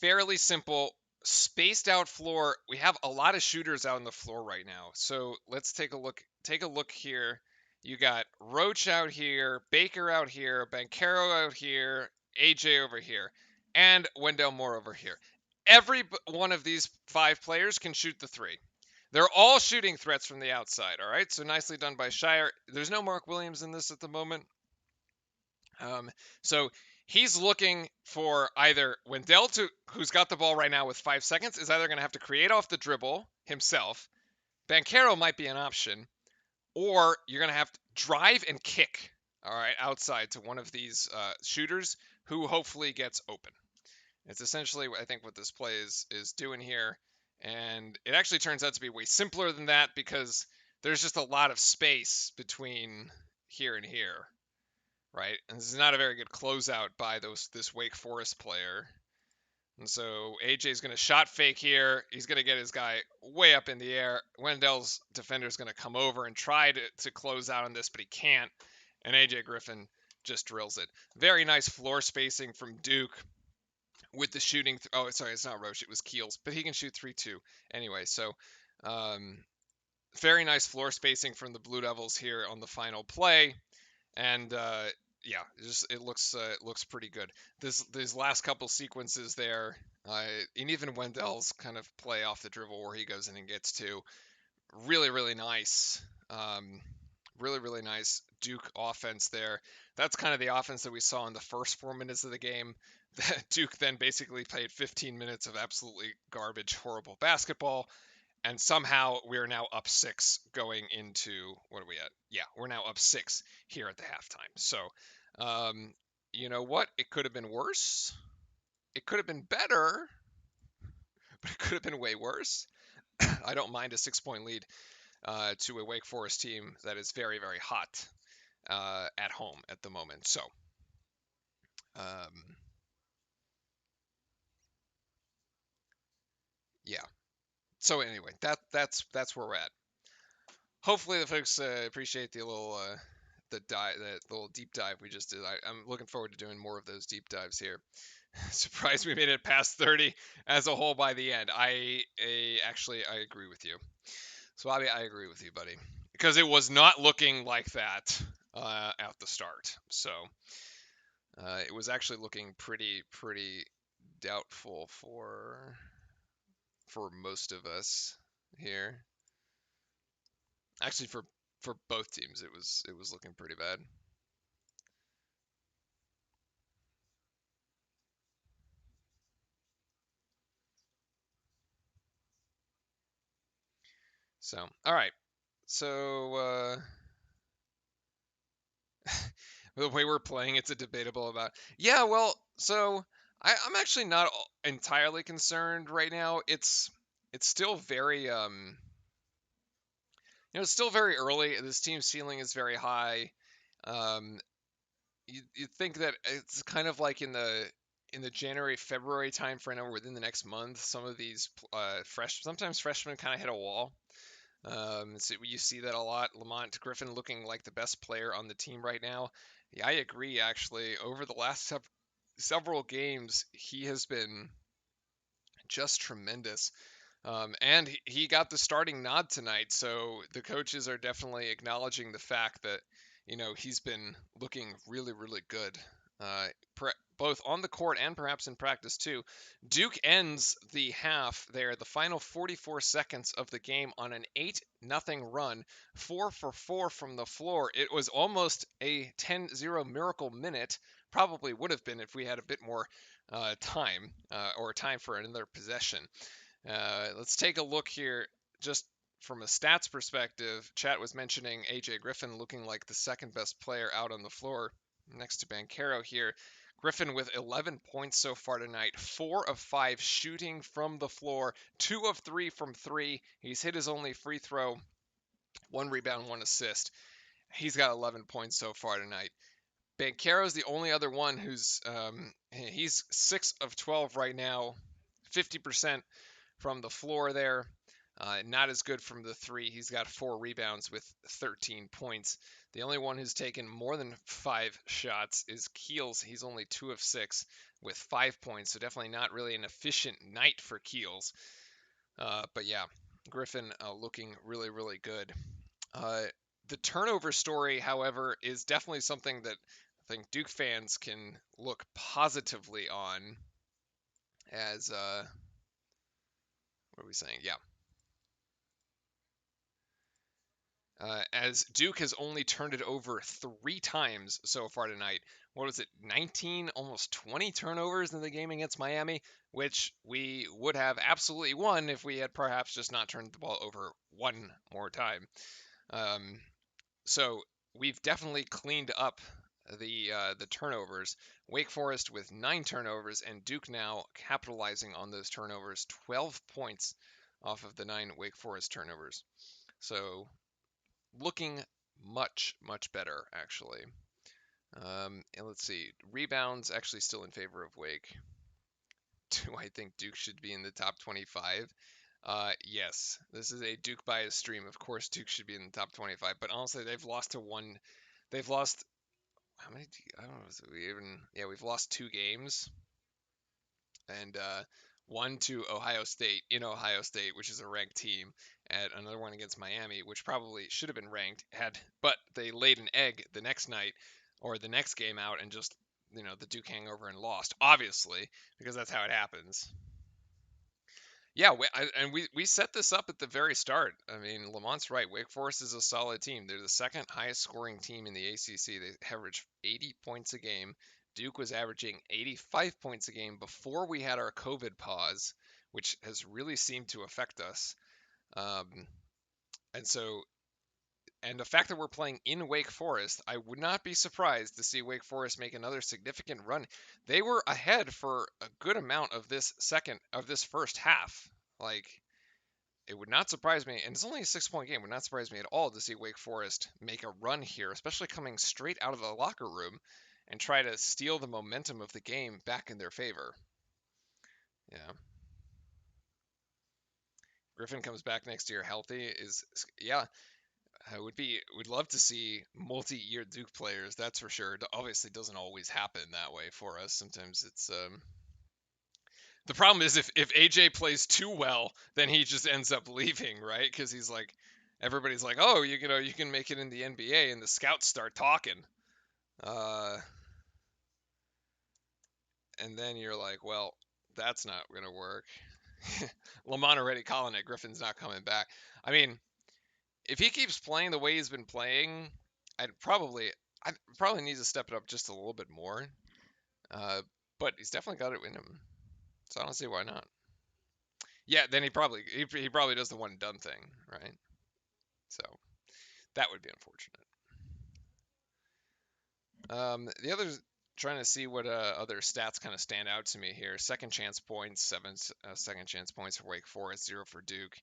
Fairly simple, spaced out floor. We have a lot of shooters out on the floor right now. So let's take a look. Take a look here. You got Roach out here, Baker out here, Bankero out here, AJ over here, and Wendell Moore over here. Every one of these 5 players can shoot the 3. They're all shooting threats from the outside. All right, so nicely done by Shire. There's no Mark Williams in this at the moment. So he's looking for either Wendell who's got the ball right now with 5 seconds, is either going to have to create off the dribble himself. Bankero might be an option, or you're going to have to drive and kick, all right, outside to one of these shooters who hopefully gets open. It's essentially, I think, what this play is doing here. And it actually turns out to be way simpler than that because there's just a lot of space between here and here, right? And this is not a very good closeout by this Wake Forest player. And so AJ's going to shot fake here. He's going to get his guy way up in the air. Wendell's defender is going to come over and try to close out on this, but he can't. And AJ Griffin just drills it. Very nice floor spacing from Duke with the shooting. Oh, sorry, it's not Roche. It was Keels, but he can shoot 3-2 anyway. So um, very nice floor spacing from the Blue Devils here on the final play. And yeah, it looks pretty good. These last couple sequences there, and even Wendell's kind of play off the dribble where he goes in and gets 2, really nice. Really nice Duke offense there. That's kind of the offense that we saw in the first 4 minutes of the game. Duke then basically played 15 minutes of absolutely garbage, horrible basketball. And somehow we're now up 6 going into, what are we at? Yeah, we're now up 6 here at the halftime. So, you know what? It could have been worse. It could have been better, but it could have been way worse. I don't mind a 6-point lead to a Wake Forest team that is very hot at home at the moment. So, um, yeah. So anyway, that's where we're at. Hopefully the folks appreciate the little deep dive we just did. I'm looking forward to doing more of those deep dives here. Surprised we made it past 30 as a whole by the end. Actually I agree with you. So Bobby, I agree with you, buddy, because it was not looking like that at the start. So it was actually looking pretty doubtful for most of us here. Actually, for both teams, it was looking pretty bad. So, all right. So the way we're playing, it's a debatable about. Yeah, well, so I'm actually not entirely concerned right now. It's still very it's still very early. This team's ceiling is very high. Um, you think that it's kind of like in the January February time frame or within the next month, some of these sometimes freshmen kind of hit a wall. So you see that a lot. Lamont Griffin looking like the best player on the team right now. Yeah, I agree. Actually, over the last several games, he has been just tremendous. And he got the starting nod tonight, so the coaches are definitely acknowledging the fact that, he's been looking really, really good, uh, both on the court and perhaps in practice too. Duke ends the half there, the final 44 seconds of the game, on an 8-0 run, 4 for 4 from the floor. It was almost a 10-0 miracle minute. Probably would have been if we had a bit more time, or time for another possession. Let's take a look here just from a stats perspective. Chat was mentioning AJ Griffin looking like the second best player out on the floor next to Banchero here. Griffin with 11 points so far tonight, 4 of 5 shooting from the floor, 2 of 3 from 3. He's hit his only free throw, 1 rebound, 1 assist. He's got 11 points so far tonight. Banchero's the only other one he's 6 of 12 right now, 50% from the floor there. Not as good from the three. He's got 4 rebounds with 13 points. The only one who's taken more than 5 shots is Keels. He's only 2 of 6 with 5 points, so definitely not really an efficient night for Keels. But yeah, Griffin looking really, really good. The turnover story, however, is definitely something that I think Duke fans can look positively on as, what are we saying? Yeah. As Duke has only turned it over 3 times so far tonight. What was it? 19, almost 20 turnovers in the game against Miami, which we would have absolutely won if we had perhaps just not turned the ball over one more time. So we've definitely cleaned up the turnovers. Wake Forest with 9 turnovers, and Duke now capitalizing on those turnovers, 12 points off of the 9 Wake Forest turnovers. So looking much, much better, actually. And let's see. Rebounds actually still in favor of Wake. Do I think Duke should be in the top 25? Yes. This is a Duke bias stream. Of course, Duke should be in the top 25. But honestly, they've lost to one. They've lost. How many? I don't know. We even. Yeah, we've lost 2 games. And one to Ohio State in Ohio State, which is a ranked team, and another one against Miami, which probably should have been ranked but they laid an egg the next night or the next game out and just the Duke hangover and lost, obviously, because that's how it happens. Yeah, we set this up at the very start. I mean, Lamont's right. Wake Forest is a solid team. They're the second highest scoring team in the ACC. They average 80 points a game. Duke was averaging 85 points a game before we had our COVID pause, which has really seemed to affect us. Um, and so, and the fact that we're playing in Wake Forest, I would not be surprised to see Wake Forest make another significant run. They were ahead for a good amount of this first half. Like, it would not surprise me, and it's only a 6-point game, would not surprise me at all to see Wake Forest make a run here, especially coming straight out of the locker room and try to steal the momentum of the game back in their favor. Yeah. Griffin comes back next year healthy yeah, I would love to see multi-year Duke players, that's for sure. It obviously doesn't always happen that way for us. Sometimes it's the problem is if AJ plays too well, then he just ends up leaving, right? Because he's like, everybody's like, oh, you can make it in the NBA, and the scouts start talking, uh, and then you're like, well, that's not gonna work. Lamont already calling it. Griffin's not coming back. I mean, if he keeps playing the way he's been playing, I probably need to step it up just a little bit more. But he's definitely got it in him, so I don't see why not. Yeah, then he probably does the one and done thing, right? So that would be unfortunate. The others, trying to see what other stats kind of stand out to me here. Second chance points, 7 second chance points for Wake Forest, 0 for Duke.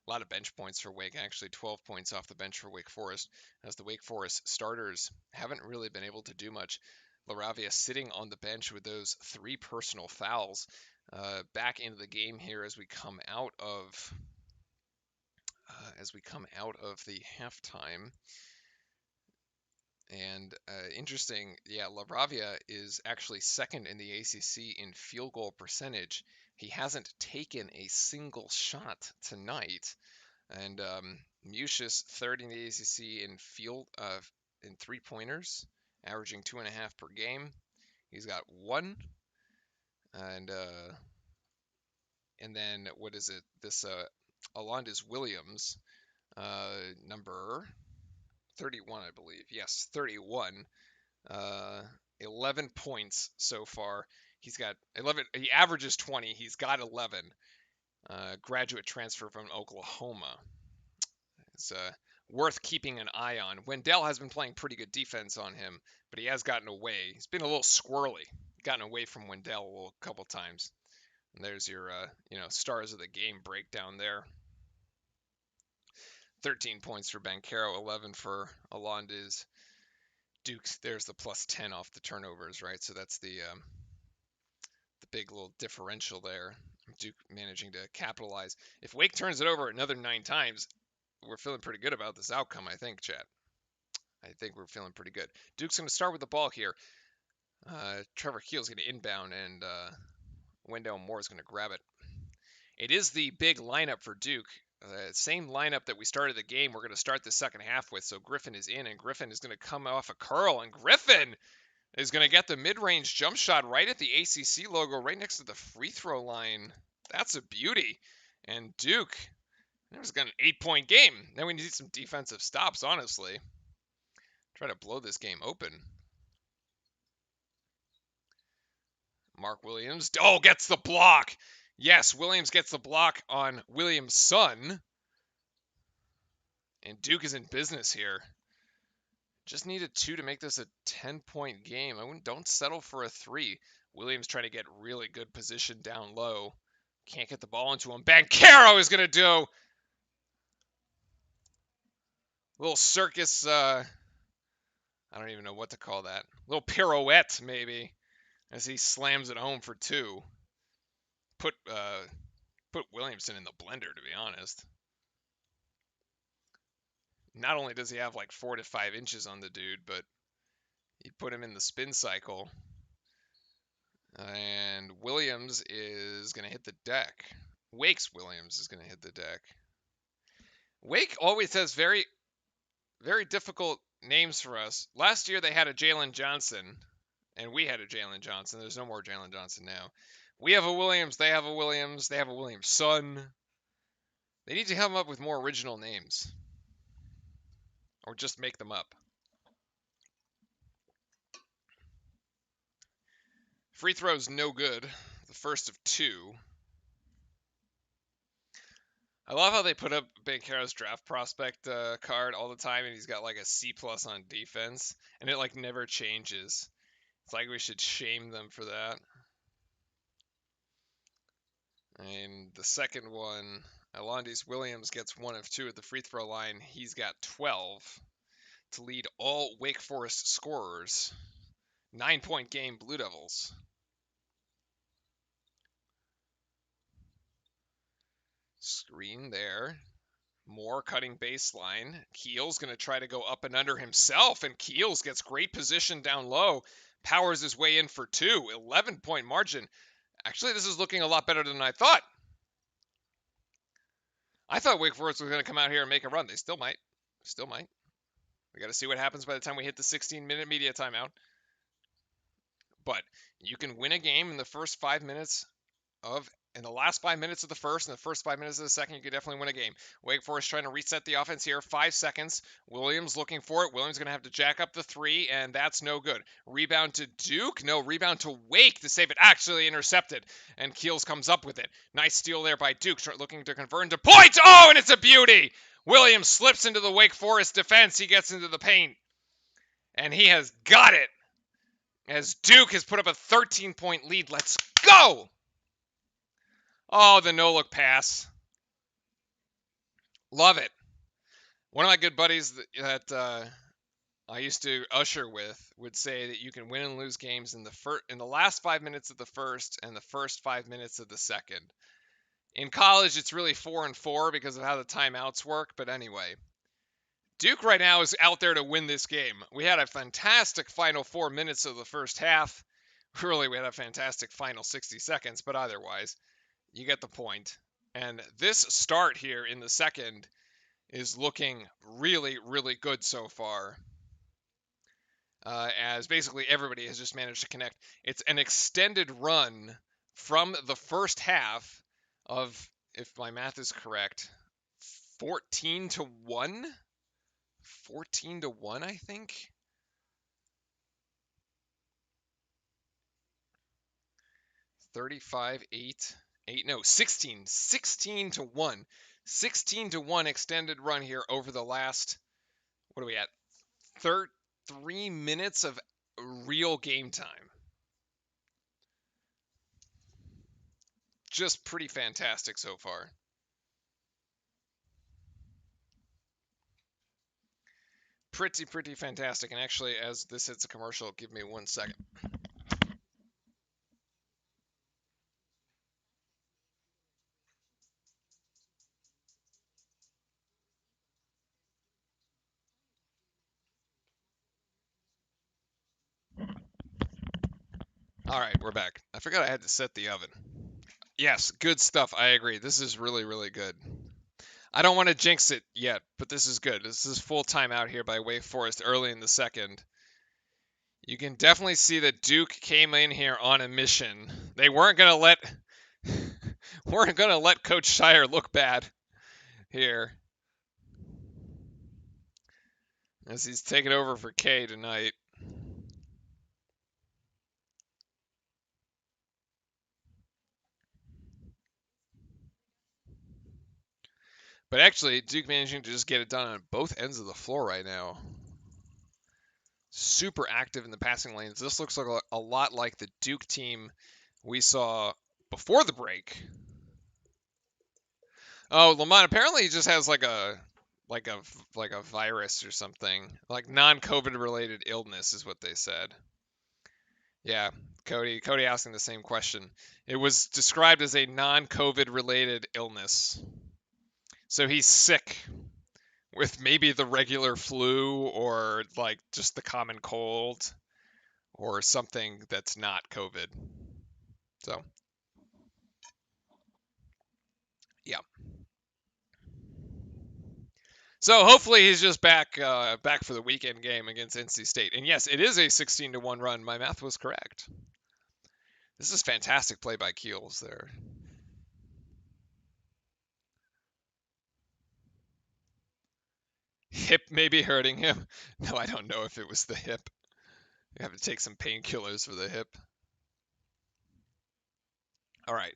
A lot of bench points for Wake, actually 12 points off the bench for Wake Forest, as the Wake Forest starters haven't really been able to do much. LaRavia sitting on the bench with those 3 personal fouls. Back into the game here as we come out of the halftime. And interesting, yeah, LaRavia is actually second in the ACC in field goal percentage. He hasn't taken a single shot tonight. And Musius third in the ACC in field in 3-pointers, averaging 2.5 per game. He's got one, and then what is it? This Alondes Williams, number 31, I believe. Yes, 31. 11 points so far. He's got 11. He averages 20. He's got 11. Graduate transfer from Oklahoma. It's worth keeping an eye on. Wendell has been playing pretty good defense on him, but he has gotten away. He's been a little squirrely. Gotten away from Wendell a couple times. And there's your, stars of the game breakdown there. 13 points for Banchero, 11 for Alondes. Duke's, there's the plus 10 off the turnovers, right? So that's the big little differential there. Duke managing to capitalize. If Wake turns it over another 9 times, we're feeling pretty good about this outcome, I think, chat. I think we're feeling pretty good. Duke's going to start with the ball here. Trevor Keel's going to inbound, and Wendell Moore is going to grab it. It is the big lineup for Duke. Same lineup that we started the game, we're going to start the second half with. So Griffin is in, and Griffin is going to come off a curl, and Griffin is going to get the mid-range jump shot right at the ACC logo, right next to the free throw line. That's a beauty. And Duke, it was got an 8-point game. Now we need some defensive stops, honestly. Try to blow this game open. Mark Williams, gets the block. Yes, Williams gets the block on Williams' son. And Duke is in business here. Just needed 2 to make this a 10-point game. Don't settle for a 3. Williams trying to get really good position down low. Can't get the ball into him. Banchero is going to do a little circus, I don't even know what to call that. A little pirouette, maybe, as he slams it home for 2. Put Williamson in the blender, to be honest. Not only does he have like 4 to 5 inches on the dude, but he put him in the spin cycle. And Williams is going to hit the deck. Wake's Williams is going to hit the deck. Wake always has very, very difficult names for us. Last year they had a Jalen Johnson, and we had a Jalen Johnson. There's no more Jalen Johnson now. We have a Williams, they have a Williams, they have a Williams son. They need to come up with more original names. Or just make them up. Free throw's no good. The first of 2. I love how they put up Banchero's draft prospect card all the time, and he's got like a C+ on defense, and it like never changes. It's like we should shame them for that. And the second one, Alondes Williams gets 1 of 2 at the free throw line. He's got 12 to lead all Wake Forest scorers. 9-point game, Blue Devils. Screen there. Moore cutting baseline. Keels going to try to go up and under himself, and Keels gets great position down low. Powers his way in for 2. 11-point margin. Actually, this is looking a lot better than I thought. I thought Wake Forest was going to come out here and make a run. They still might. Still might. We got to see what happens by the time we hit the 16-minute media timeout. But you can win a game in the first 5 minutes in the last 5 minutes of the first and the first 5 minutes of the second. You could definitely win a game. Wake Forest trying to reset the offense here. 5 seconds. Williams looking for it. Williams going to have to jack up the 3, and that's no good. Rebound to Duke. No, rebound to Wake to save it. Actually intercepted, and Keels comes up with it. Nice steal there by Duke. Looking to convert into points. Oh, and it's a beauty. Williams slips into the Wake Forest defense. He gets into the paint, and he has got it. As Duke has put up a 13-point lead. Let's go! Oh, the no-look pass. Love it. One of my good buddies that I used to usher with would say that you can win and lose games in the last 5 minutes of the first and the first 5 minutes of the second. In college, it's really 4 and 4 because of how the timeouts work. But anyway, Duke right now is out there to win this game. We had a fantastic final 4 minutes of the first half. Really, we had a fantastic final 60 seconds, but otherwise, You get the point. And this start here in the second is looking really, really good so far. As basically everybody has just managed to connect. It's an extended run from the first half of, if my math is correct, 14 to 1? 14 to 1, I think. 35, 8, 8, no, 16. 16 to 1. 16 to 1 extended run here over the last, what are we at? 3 minutes of real game time. Just pretty fantastic so far. Pretty fantastic. And actually, as this hits a commercial, give me 1 second. All right, we're back. I forgot I had to set the oven. Yes, good stuff. I agree. This is really, really good. I don't want to jinx it yet, but this is good. This is full time out here by Wake Forest early in the second. You can definitely see that Duke came in here on a mission. They weren't gonna let Coach Shire look bad here, as he's taking over for Kay tonight. But actually, Duke managing to just get it done on both ends of the floor right now. Super active in the passing lanes. This looks like a lot like the Duke team we saw before the break. Oh, Lamont apparently he just has like a virus or something, like non-COVID related illness is what they said. Yeah, Cody asking the same question. It was described as a non-COVID related illness. So he's sick with maybe the regular flu or like just the common cold or something that's not COVID. So, yeah. So hopefully he's just back for the weekend game against NC State. And yes, it is a 16 to 1 run. My math was correct. This is fantastic play by Keels there. Hip maybe hurting him. No, I don't know if it was the hip. You have to take some painkillers for the hip. All right.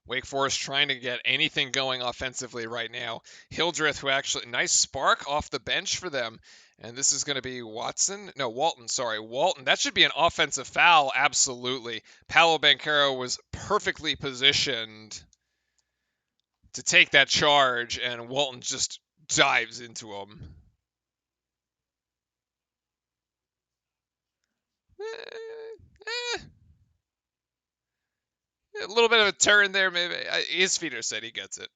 Wake Forest trying to get anything going offensively right now. Hildreth, who actually, nice spark off the bench for them. And this is going to be Walton. Walton. That should be an offensive foul, absolutely. Paolo Banchero was perfectly positioned to take that charge, and Walton just dives into him. A little bit of a turn there, maybe. His feeder said he gets it.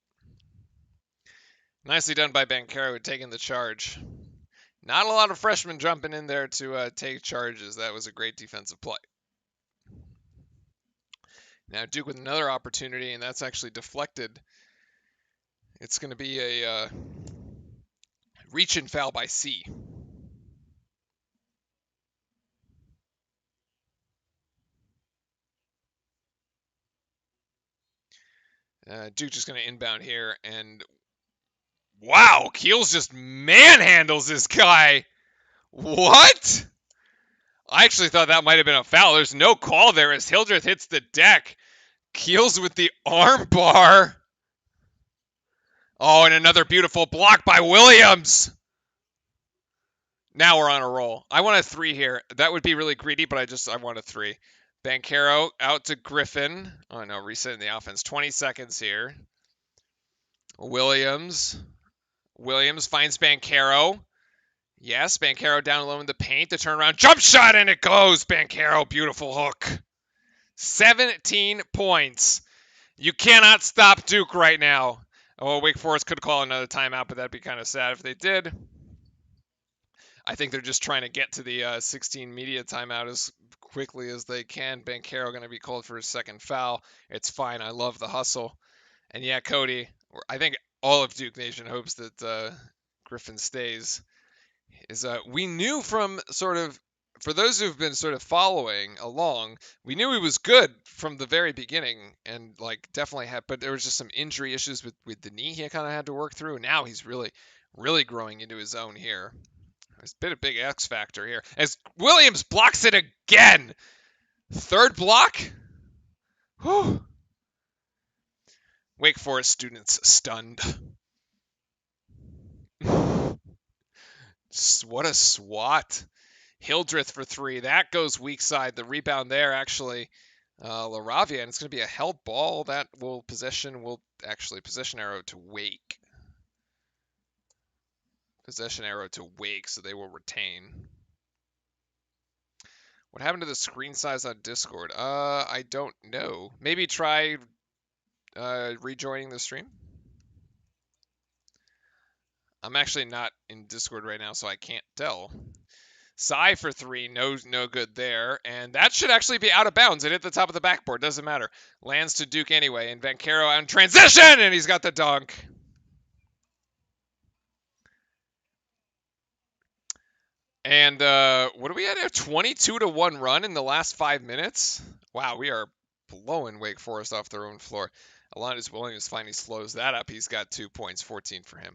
Nicely done by Banchero, taking the charge. Not a lot of freshmen jumping in there to take charges. That was a great defensive play. Now Duke with another opportunity, and that's actually deflected. It's going to be a reach-in foul by C. Duke just going to inbound here, and wow, Keels just manhandles this guy. What? I actually thought that might have been a foul. There's no call there as Hildreth hits the deck. Keels with the arm bar. Oh, and another beautiful block by Williams. Now we're on a roll. I want a 3 here. That would be really greedy, but I want a 3. Banchero out to Griffin. Oh, no, resetting the offense. 20 seconds here. Williams finds Banchero. Yes, Banchero down low in the paint. The turnaround jump shot, and it goes. Banchero, beautiful hook. 17 points. You cannot stop Duke right now. Oh, Wake Forest could call another timeout, but that'd be kind of sad if they did. I think they're just trying to get to the 16 media timeout as quickly as they can. Banchero going to be called for his second foul. It's fine. I love the hustle. And yeah, Cody, I think all of Duke Nation hopes that Griffin stays. We knew from sort of, for those who've been sort of following along, we knew he was good from the very beginning, and like definitely had, but there was just some injury issues with the knee he kind of had to work through. Now he's really growing into his own here. There's been a big X factor here as Williams blocks it again. Third block. Whew. Wake Forest students stunned. What a swat. Hildreth for three. That goes weak side. The rebound there, actually, LaRavia, and it's going to be a held ball. That will actually possession arrow to Wake. Possession arrow to Wake, so they will retain. What happened to the screen size on Discord? I don't know. Maybe try rejoining the stream. I'm actually not in Discord right now, so I can't tell. Sai for three, no good there. And that should actually be out of bounds. It hit the top of the backboard. Doesn't matter. Lands to Duke anyway. And Vancaro on transition, and he's got the dunk. And what do we have? A 22-1 run in the last 5 minutes? Wow, we are blowing Wake Forest off their own floor. Alonus Williams finally slows that up. He's got 2 points, 14 for him.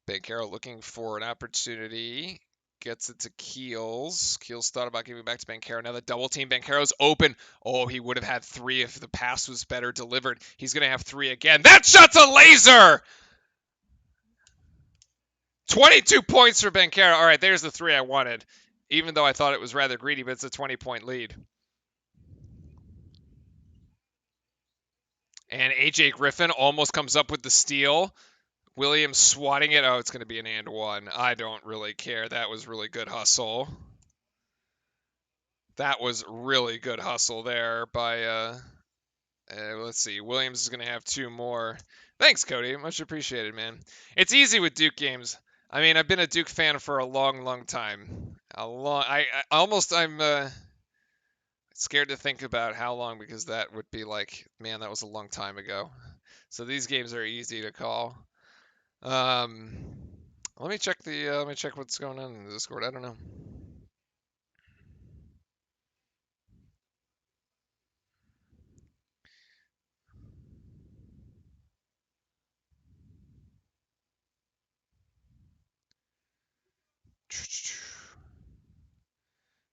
Vancaro looking for an opportunity. Gets it to Keels. Keels thought about giving it back to Bancaro. Now the double team. Bancaro's open. Oh, he would have had three if the pass was better delivered. He's going to have three again. That shot's a laser! 22 points for Bancaro. All right, there's the three I wanted. Even though I thought it was rather greedy, but it's a 20-point lead. And A.J. Griffin almost comes up with the steal. Williams swatting it. Oh, it's going to be an and one. I don't really care. That was really good hustle. That was really good hustle there by, let's see. Williams is going to have two more. Thanks, Cody. Much appreciated, man. It's easy with Duke games. I mean, I've been a Duke fan for a long time. I'm scared to think about how long, because that would be like, man, that was a long time ago. So these games are easy to call. Let me check what's going on in the Discord. I don't know.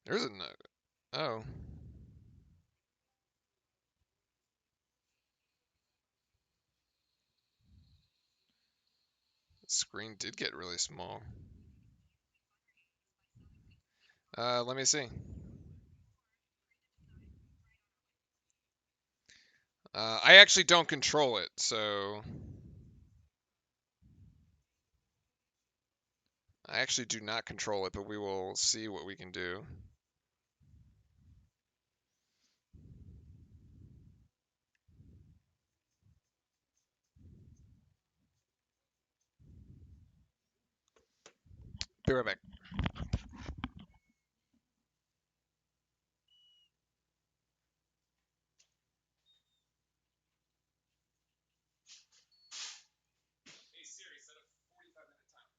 There's a note. Oh. The screen did get really small. Let me see. I actually don't control it, so I actually do not control it, but we will see what we can do. Be right back. Hey Siri, set a 45-minute timer.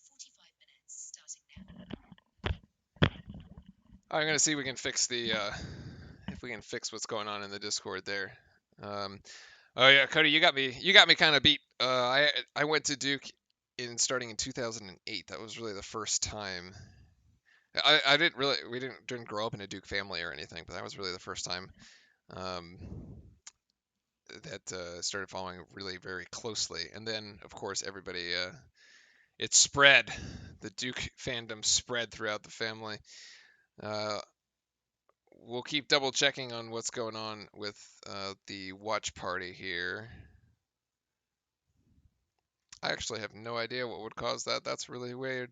45 minutes starting now. I'm gonna see if we can fix what's going on in the Discord there. Oh yeah, Cody, you got me kind of beat. I went to Duke starting in 2008. That was really the first time. I didn't grow up in a Duke family or anything, but that was really the first time that started following really very closely. And then of course everybody it spread. The Duke fandom spread throughout the family. We'll keep double checking on what's going on with the watch party here. I actually have no idea what would cause that. That's really weird.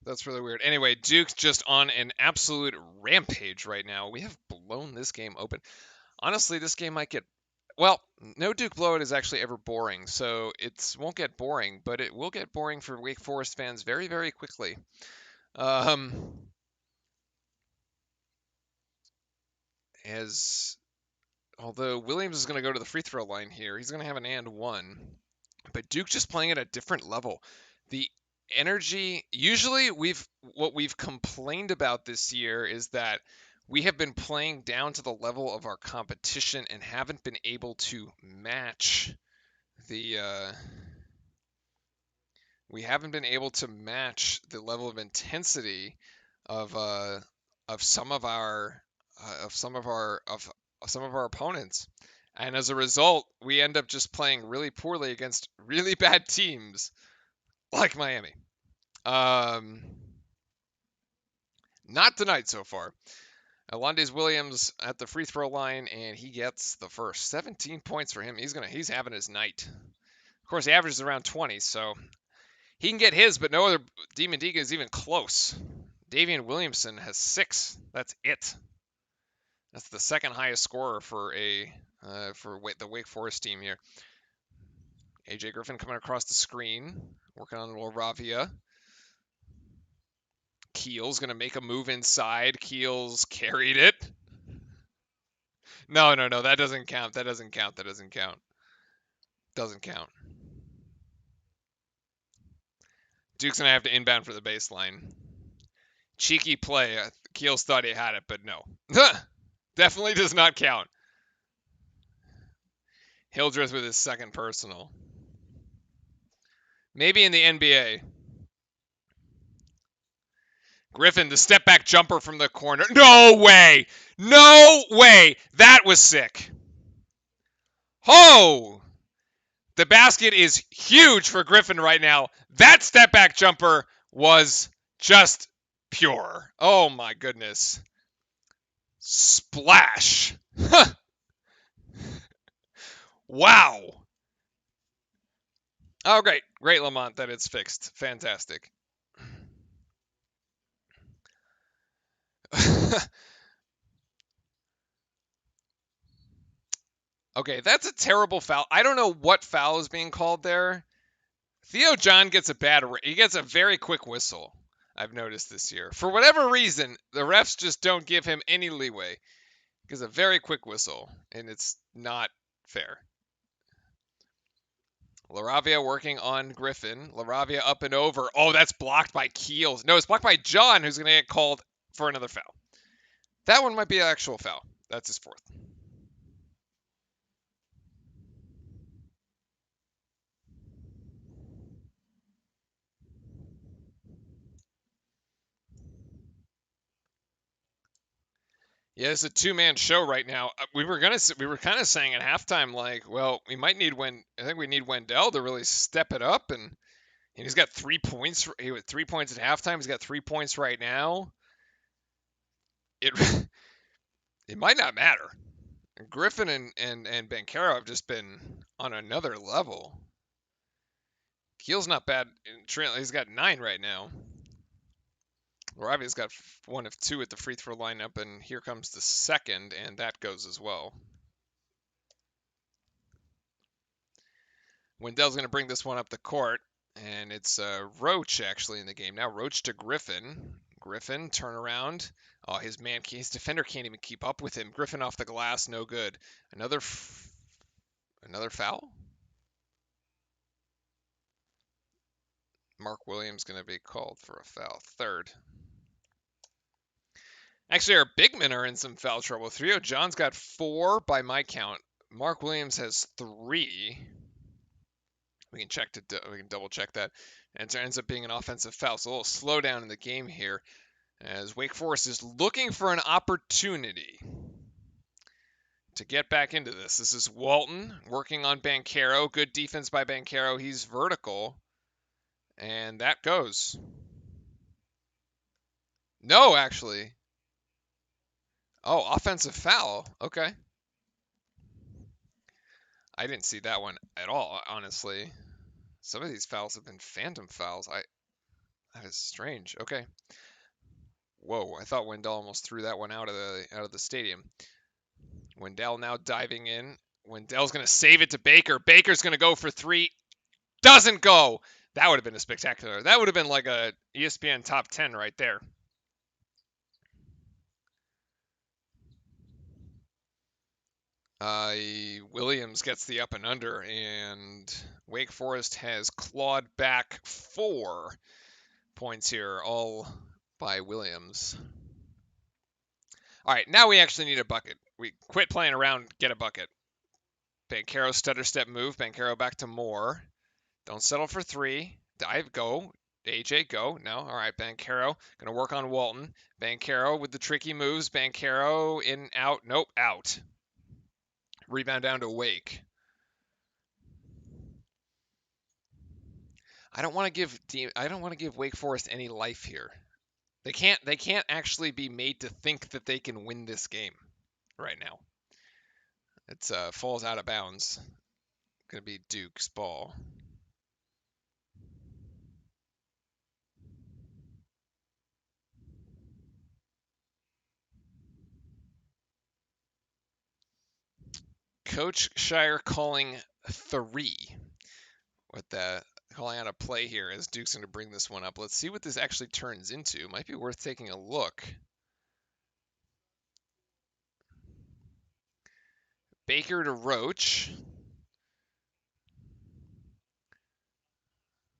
That's really weird. Anyway, Duke's just on an absolute rampage right now. We have blown this game open. Honestly, this game might get. Well, no Duke blowout is actually ever boring, so it won't get boring, but it will get boring for Wake Forest fans very, very quickly. Um, as although Williams is going to go to the free throw line here, he's going to have an and one. But Duke just playing at a different level. The energy, usually what we've complained about this year is that we have been playing down to the level of our competition and haven't been able to match the we haven't been able to match the level of intensity of some of our some of our opponents. And as a result, we end up just playing really poorly against really bad teams like Miami. Not tonight so far. Alondes Williams at the free throw line, and he gets the first. 17 points for him. He's having his night. Of course, he averages around 20, so he can get his, but no other Demon Deacon is even close. Davian Williamson has 6. That's it. That's the second highest scorer for the Wake Forest team here. AJ Griffin coming across the screen, working on Laravia. Keel's going to make a move inside. Keel's carried it. No, that doesn't count. That doesn't count. Doesn't count. Duke's going to have to inbound for the baseline. Cheeky play. Keels thought he had it, but no. Definitely does not count. Hildreth with his second personal. Maybe in the NBA. Griffin, the step back jumper from the corner. No way! No way! That was sick. Oh! The basket is huge for Griffin right now. That step back jumper was just pure. Oh my goodness. Splash. Wow. Oh, great. Great, Lamont, that it's fixed. Fantastic. Okay, that's a terrible foul. I don't know what foul is being called there. Theo John gets he gets a very quick whistle. I've noticed this year. For whatever reason, the refs just don't give him any leeway. He gets a very quick whistle, and it's not fair. Laravia working on Griffin. Laravia up and over. Oh, that's blocked by Keels. No, it's blocked by John, who's going to get called for another foul. That one might be an actual foul. That's his fourth. Yeah, it's a two-man show right now. We were kind of saying at halftime, like, well, I think we need Wendell to really step it up, and he's got 3 points. He had 3 points at halftime. He's got 3 points right now. It it might not matter. Griffin and Banchero have just been on another level. Keel's not bad. He's got 9 right now. Laravia's got 1 of 2 at the free throw lineup, and here comes the second, and that goes as well. Wendell's going to bring this one up the court, and it's Roach actually in the game now. Roach to Griffin. Griffin, turn around. Oh, his defender can't even keep up with him. Griffin off the glass, no good. Another foul? Mark Williams going to be called for a foul. Third. Actually, our big men are in some foul trouble. Theo John's got 4 by my count. Mark Williams has 3. We can double check that. And it ends up being an offensive foul. So a little slowdown in the game here as Wake Forest is looking for an opportunity to get back into this. This is Walton working on Banchero. Good defense by Banchero. He's vertical. And that goes. No, actually. Oh, offensive foul. Okay. I didn't see that one at all, honestly. Some of these fouls have been phantom fouls. That is strange. Okay. Whoa, I thought Wendell almost threw that one out of the stadium. Wendell now diving in. Wendell's going to save it to Baker. Baker's going to go for three. Doesn't go. That would have been a spectacular. That would have been like a ESPN top 10 right there. Williams gets the up and under, and Wake Forest has clawed back 4 points here, all by Williams. All right, now we actually need a bucket. We quit playing around, get a bucket. Bancaro stutter step move. Bancaro back to Moore. Don't settle for 3. Dive, go. AJ, go. No. All right, Bancaro. Going to work on Walton. Bancaro with the tricky moves. Bancaro in, out. Nope, out. Rebound down to Wake. I don't want to give Wake Forest any life here. They can't actually be made to think that they can win this game right now. It's falls out of bounds. Going to be Duke's ball. Coach Shire calling 3 with the calling out a play here as Duke's going to bring this one up. Let's see what this actually turns into. Might be worth taking a look. Baker to Roach.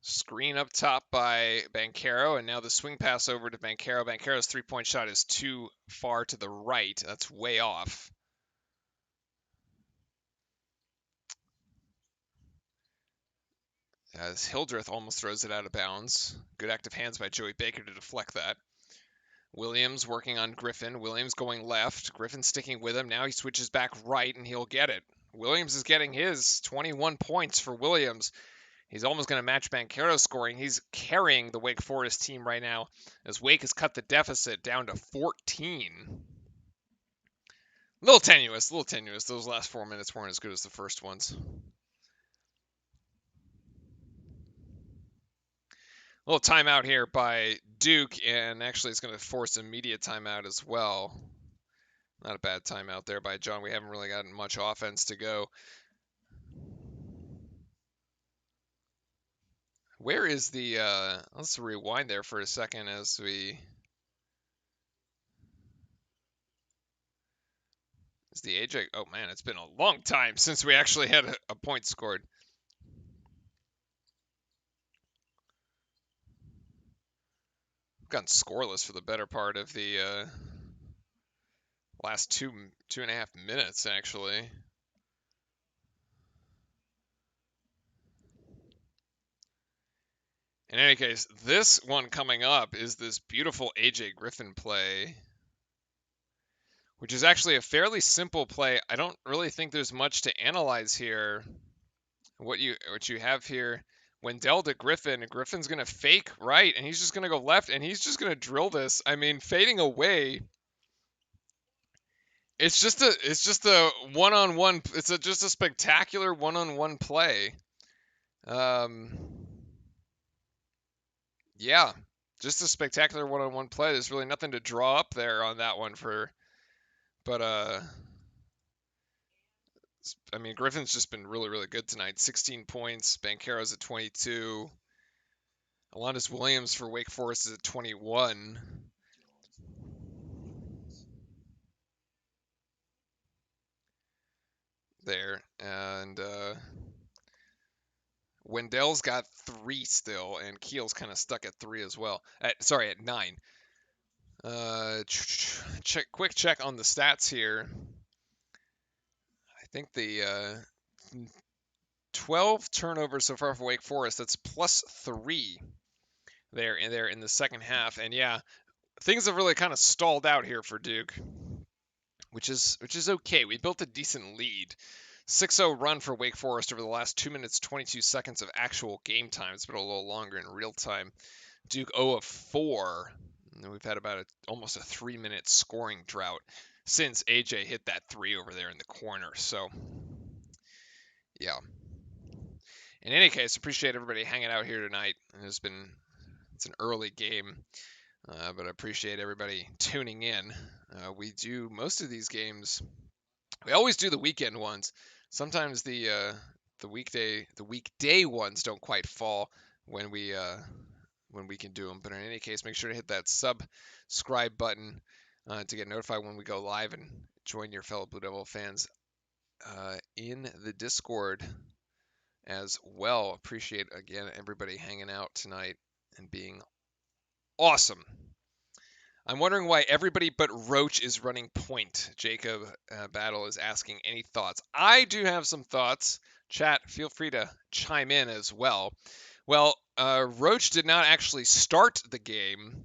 Screen up top by Bancaro, and now the swing pass over to Bancaro. Bancaro's 3-point shot is too far to the right. That's way off. As Hildreth almost throws it out of bounds. Good active hands by Joey Baker to deflect that. Williams working on Griffin. Williams going left. Griffin sticking with him. Now he switches back right, and he'll get it. Williams is getting his 21 points for Williams. He's almost going to match Bancaro's scoring. He's carrying the Wake Forest team right now as Wake has cut the deficit down to 14. A little tenuous. Those last 4 minutes weren't as good as the first ones. A little timeout here by Duke, and actually it's going to force immediate timeout as well. Not a bad timeout there by John. We haven't really gotten much offense to go. Where is the, let's rewind there for a second as we, is the AJ, oh man, it's been a long time since we actually had a point scored. We've gotten scoreless for the better part of the last two and a half minutes, actually. In any case, this one coming up is this beautiful AJ Griffin play, which is actually a fairly simple play. I don't really think there's much to analyze here. What you have here, Wendell to Griffin, and Griffin's gonna fake right, and he's just gonna go left, and he's just gonna drill this. I mean, fading away. It's just a one-on-one. It's just a spectacular one-on-one play. Yeah, just a spectacular one-on-one play. There's really nothing to draw up there on that one but I mean, Griffin's just been really, really good tonight. 16 points. Bancaro's at 22. Alondas Williams for Wake Forest is at 21. There, and Wendell's got 3 still, and Keel's kind of stuck at 3 as well. Sorry, at 9. Quick check on the stats here. I think the 12 turnovers so far for Wake Forest. That's +3 there in the second half, and yeah, things have really kind of stalled out here for Duke, which is okay. We built a decent lead. 6-0 run for Wake Forest over the last 2 minutes 22 seconds of actual game time. It's been a little longer in real time. Duke 0 of 4. And we've had about almost a 3-minute scoring drought since AJ hit that 3 over there in the corner. So, yeah. In any case, appreciate everybody hanging out here tonight. It's been It's an early game, but I appreciate everybody tuning in. We do most of these games. We always do the weekend ones. Sometimes the weekday ones don't quite fall when we can do them. But in any case, make sure to hit that subscribe button to get notified when we go live and join your fellow Blue Devil fans in the Discord as well. Appreciate again everybody hanging out tonight and being awesome. I'm wondering why everybody but Roach is running point. Jacob Battle is asking any thoughts. I do have some thoughts. Chat, feel free to chime in as well. Well, Roach did not actually start the game.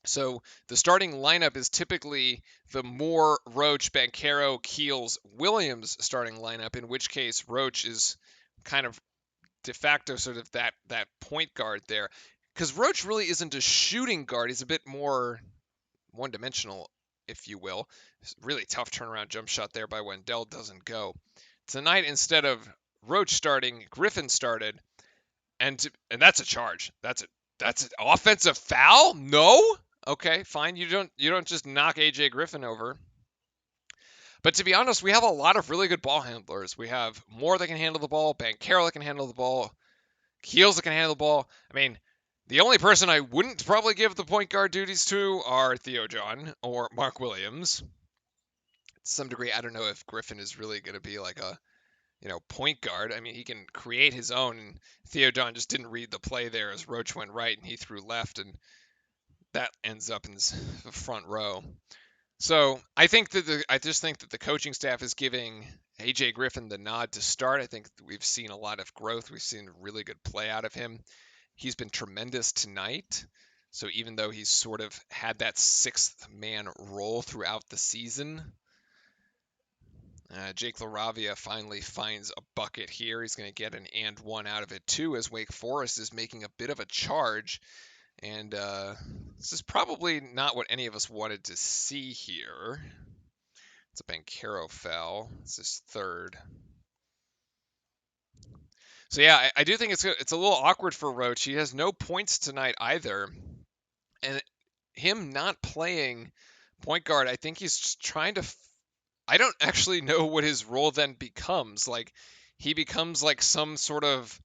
So the starting lineup is typically the Moore, Roach, Banchero, Keels, Williams starting lineup, in which case Roach is kind of de facto sort of that point guard there. Because Roach really isn't a shooting guard. He's a bit more one-dimensional, if you will. Really tough turnaround jump shot there by Wendell, doesn't go. Tonight, instead of Roach starting, Griffin started, and that's a charge. That's an offensive foul? No? Okay, fine. You don't just knock AJ Griffin over. But to be honest, we have a lot of really good ball handlers. We have Moore that can handle the ball, Banchero that can handle the ball, Keels that can handle the ball. I mean, the only person I wouldn't probably give the point guard duties to are Theo John or Mark Williams. To some degree, I don't know if Griffin is really going to be like a, point guard. I mean, he can create his own. And Theo John just didn't read the play there as Roach went right and he threw left, and that ends up in the front row. So I just think that the coaching staff is giving AJ Griffin the nod to start. I think we've seen a lot of growth. We've seen really good play out of him. He's been tremendous tonight. So even though he's sort of had that sixth man role throughout the season, Jake LaRavia finally finds a bucket here. He's going to get an and one out of it too, as Wake Forest is making a bit of a charge. And this is probably not what any of us wanted to see here. It's a Banchero foul. It's his third. So yeah, I do think it's a little awkward for Roach. He has no points tonight either. And him not playing point guard, I think he's just trying to. I don't actually know what his role then becomes. Like, he becomes like some sort of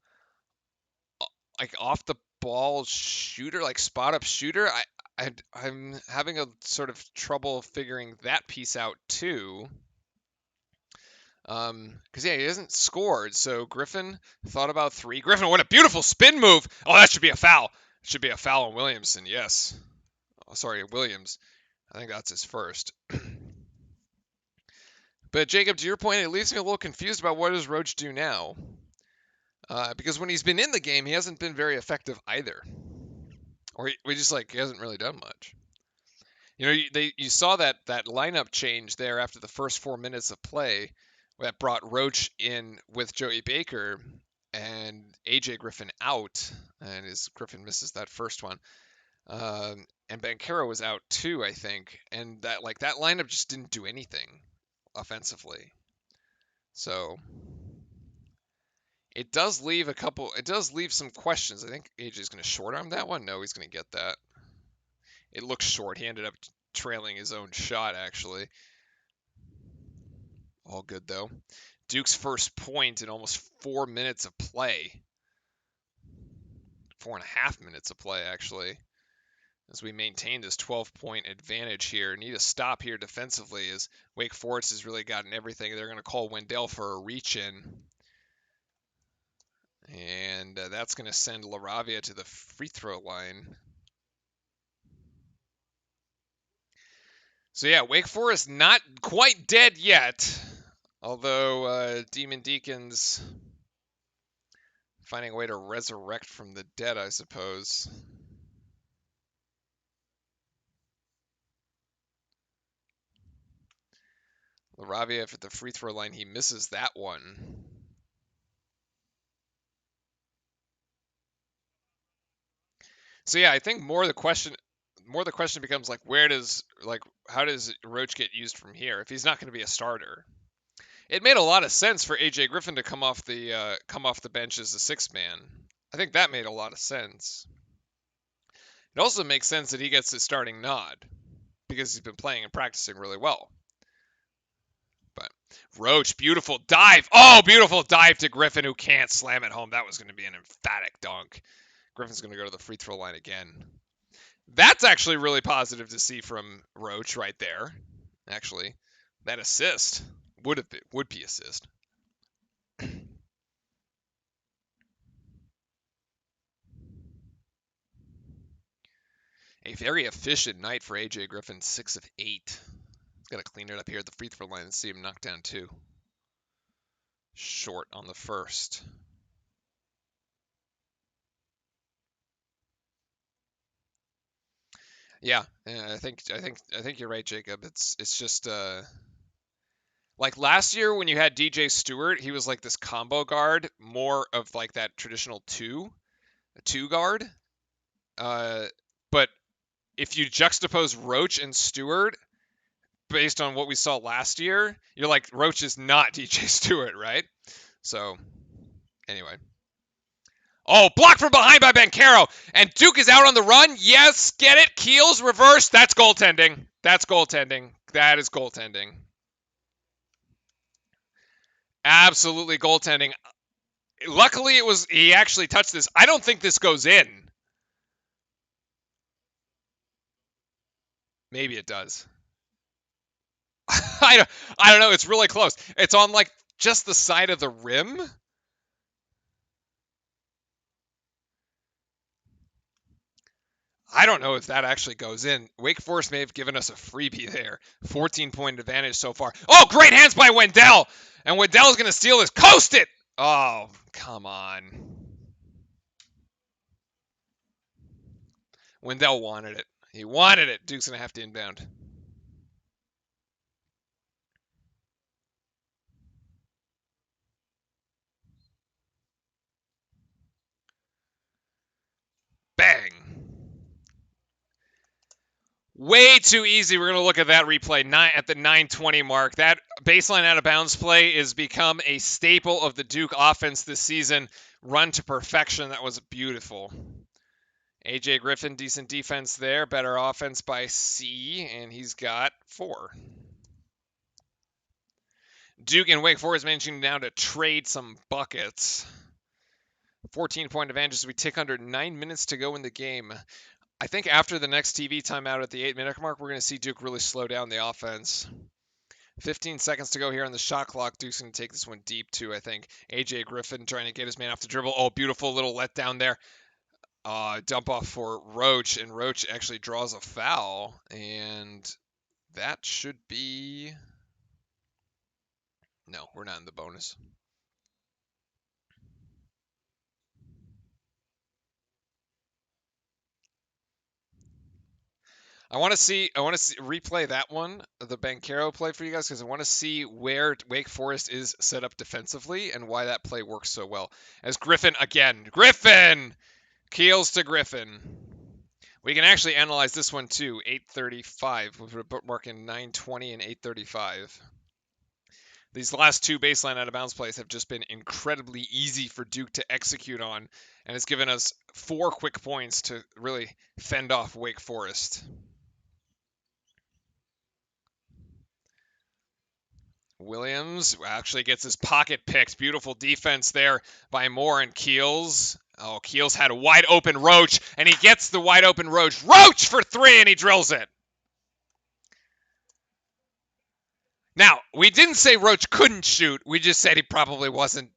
like off the ball shooter, like spot up shooter. I'm having a sort of trouble figuring that piece out too. Because yeah, he hasn't scored. So Griffin thought about three. Griffin, what a beautiful spin move! Oh, that should be a foul. It should be a foul on Williamson. Yes. Oh, sorry, Williams. I think that's his first. But Jacob, to your point, it leaves me a little confused about what does Roach do now. Because when he's been in the game, he hasn't been very effective either. Or he hasn't really done much. You saw that lineup change there after the first 4 minutes of play that brought Roach in with Joey Baker and AJ Griffin out, and Griffin misses that first one. And Banchero was out too, I think, and that lineup just didn't do anything offensively. So it does leave some questions. I think AJ's going to short arm that one. No, he's going to get that. It looks short. He ended up trailing his own shot, actually. All good, though. Duke's first point in almost 4 minutes of play. 4.5 minutes of play, actually. As we maintain this 12-point advantage here. Need a stop here defensively as Wake Forest has really gotten everything. They're going to call Wendell for a reach-in. And that's going to send LaRavia to the free throw line. So yeah, Wake Forest not quite dead yet. Although Demon Deacons finding a way to resurrect from the dead, I suppose. LaRavia at the free throw line, he misses that one. So yeah, I think more the question becomes how does Roach get used from here if he's not going to be a starter? It made a lot of sense for AJ Griffin to come off the bench as a sixth man. I think that made a lot of sense. It also makes sense that he gets his starting nod because he's been playing and practicing really well. But Roach, beautiful dive. Oh, beautiful dive to Griffin, who can't slam it home. That was going to be an emphatic dunk. Griffin's going to go to the free throw line again. That's actually really positive to see from Roach right there. Actually, that assist would be assist. A very efficient night for AJ Griffin, 6 of 8. He's got to clean it up here at the free throw line and see him knock down 2. Short on the first. Yeah, I think you're right, Jacob. It's just like last year when you had DJ Stewart, he was like this combo guard, more of like that traditional two guard. But if you juxtapose Roach and Stewart based on what we saw last year, you're like Roach is not DJ Stewart, right? So anyway. Oh, blocked from behind by Banchero. And Duke is out on the run. Yes, get it. Keels, reverse. That's goaltending. That's goaltending. That is goaltending. Absolutely goaltending. Luckily, he actually touched this. I don't think this goes in. Maybe it does. I don't know. It's really close. It's on like just the side of the rim. I don't know if that actually goes in. Wake Forest may have given us a freebie there. 14-point advantage so far. Oh, great hands by Wendell. And Wendell's going to steal this. Coast it. Oh, come on. Wendell wanted it. He wanted it. Duke's going to have to inbound. Bang. Way too easy. We're going to look at that replay at the 9:20 mark. That baseline out of bounds play has become a staple of the Duke offense this season. Run to perfection. That was beautiful. AJ Griffin, decent defense there. Better offense by C, and he's got 4. Duke and Wake Forest managing now to trade some buckets. 14-point advantage as we tick under 9 minutes to go in the game. I think after the next TV timeout at the 8-minute mark, we're going to see Duke really slow down the offense. 15 seconds to go here on the shot clock. Duke's going to take this one deep, too, I think. AJ Griffin trying to get his man off the dribble. Oh, beautiful little letdown there. Dump off for Roach, and Roach actually draws a foul, and that should be... No, we're not in the bonus. I want to replay that one, the Banchero play for you guys, because I want to see where Wake Forest is set up defensively and why that play works so well. As Griffin again, Griffin keels to Griffin. We can actually analyze this one too. 8:35. We're bookmarking 9:20 and 8:35. These last 2 baseline out of bounds plays have just been incredibly easy for Duke to execute on, and it's given us 4 quick points to really fend off Wake Forest. Williams actually gets his pocket picked. Beautiful defense there by Moore and Keels. Oh, Keels had a wide open Roach, and he gets the wide open Roach. Roach for 3, and he drills it. Now, we didn't say Roach couldn't shoot. We just said he probably wasn't,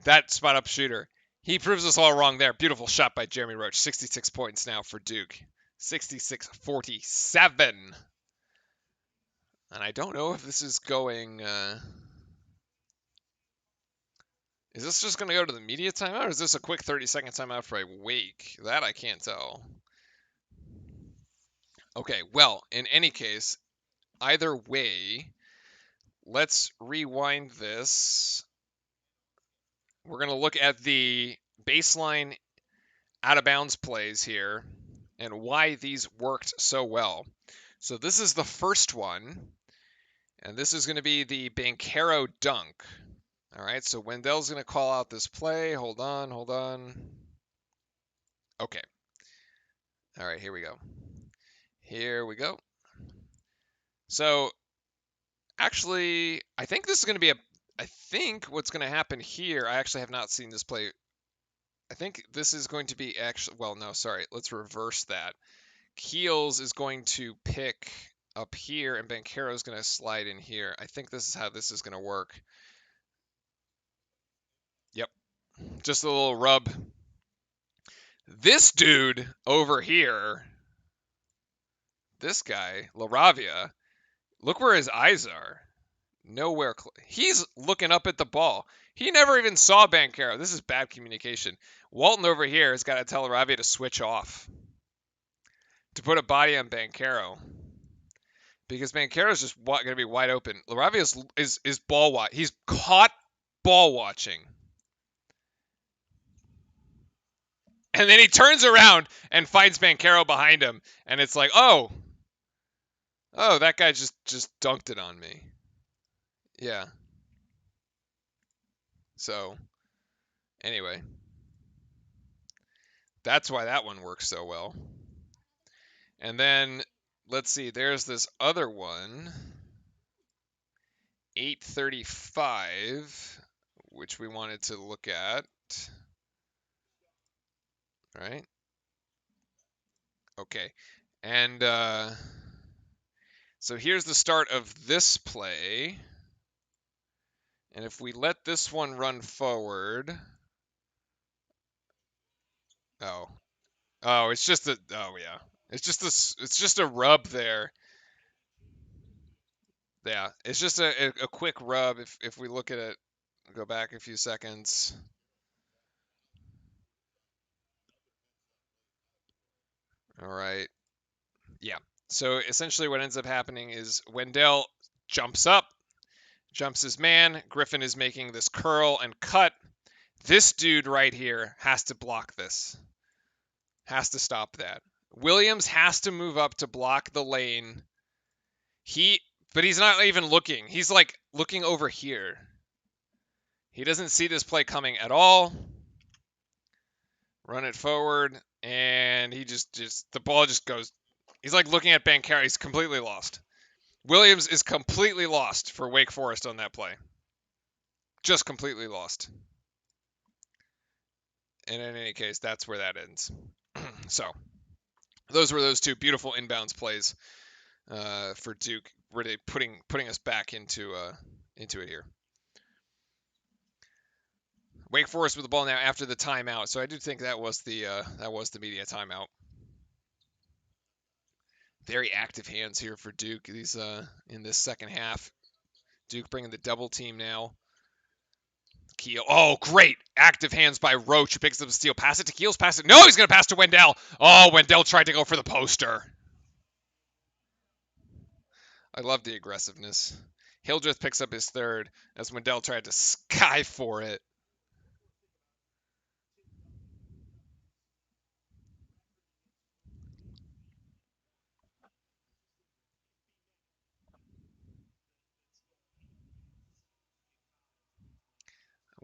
that spot-up shooter. He proves us all wrong there. Beautiful shot by Jeremy Roach. 66 points now for Duke. 66-47. And I don't know if this is going... Is this just going to go to the media timeout, or is this a quick 30-second timeout for a Wake? That I can't tell. Okay, well, in any case, either way, let's rewind this. We're going to look at the baseline out-of-bounds plays here and why these worked so well. So this is the first one, and this is going to be the Banchero dunk. All right, so Wendell's going to call out this play. Hold on. Okay. All right, here we go. Here we go. So actually, I think this is going to be a. I think what's going to happen here. I actually have not seen this play. I think this is going to be actually. Well, no, sorry. Let's reverse that. Keels is going to pick up here, and Banchero is going to slide in here. I think this is how this is going to work. Yep, just a little rub. This dude over here, this guy, LaRavia, look where his eyes are. Nowhere. He's looking up at the ball. He never even saw Banchero. This is bad communication. Walton over here has got to tell LaRavia to switch off, to put a body on Banchero. Because Banchero's just going to be wide open. LaRavia is ball watch. He's caught ball watching. And then he turns around and finds Banchero behind him. And it's like, oh, that guy just dunked it on me. Yeah. So, anyway. That's why that one works so well. And then, let's see, there's this other one. 835, which we wanted to look at. Right? Okay. And so here's the start of this play. And if we let this one run forward. Oh, it's just yeah. It's just a rub there. Yeah, it's just a quick rub if we look at it, go back a few seconds. All right. Yeah. So essentially what ends up happening is Wendell jumps up, jumps his man. Griffin is making this curl and cut. This dude right here has to block this. Has to stop that. Williams has to move up to block the lane. But he's not even looking. He's like looking over here. He doesn't see this play coming at all. Run it forward, and he just the ball just goes. He's like looking at Banchero. He's completely lost. Williams is completely lost for Wake Forest on that play. Just completely lost. And in any case, that's where that ends. So, those were those two beautiful inbounds plays for Duke, really putting us back into it here. Wake Forest with the ball now after the timeout. So I do think that was the media timeout. Very active hands here for Duke. These in this second half. Duke bringing the double team now. Keel. Oh, great. Active hands by Roach. Who picks up the steal. Pass it to Keels. Pass it. No, he's going to pass to Wendell. Oh, Wendell tried to go for the poster. I love the aggressiveness. Hildreth picks up his third as Wendell tried to sky for it.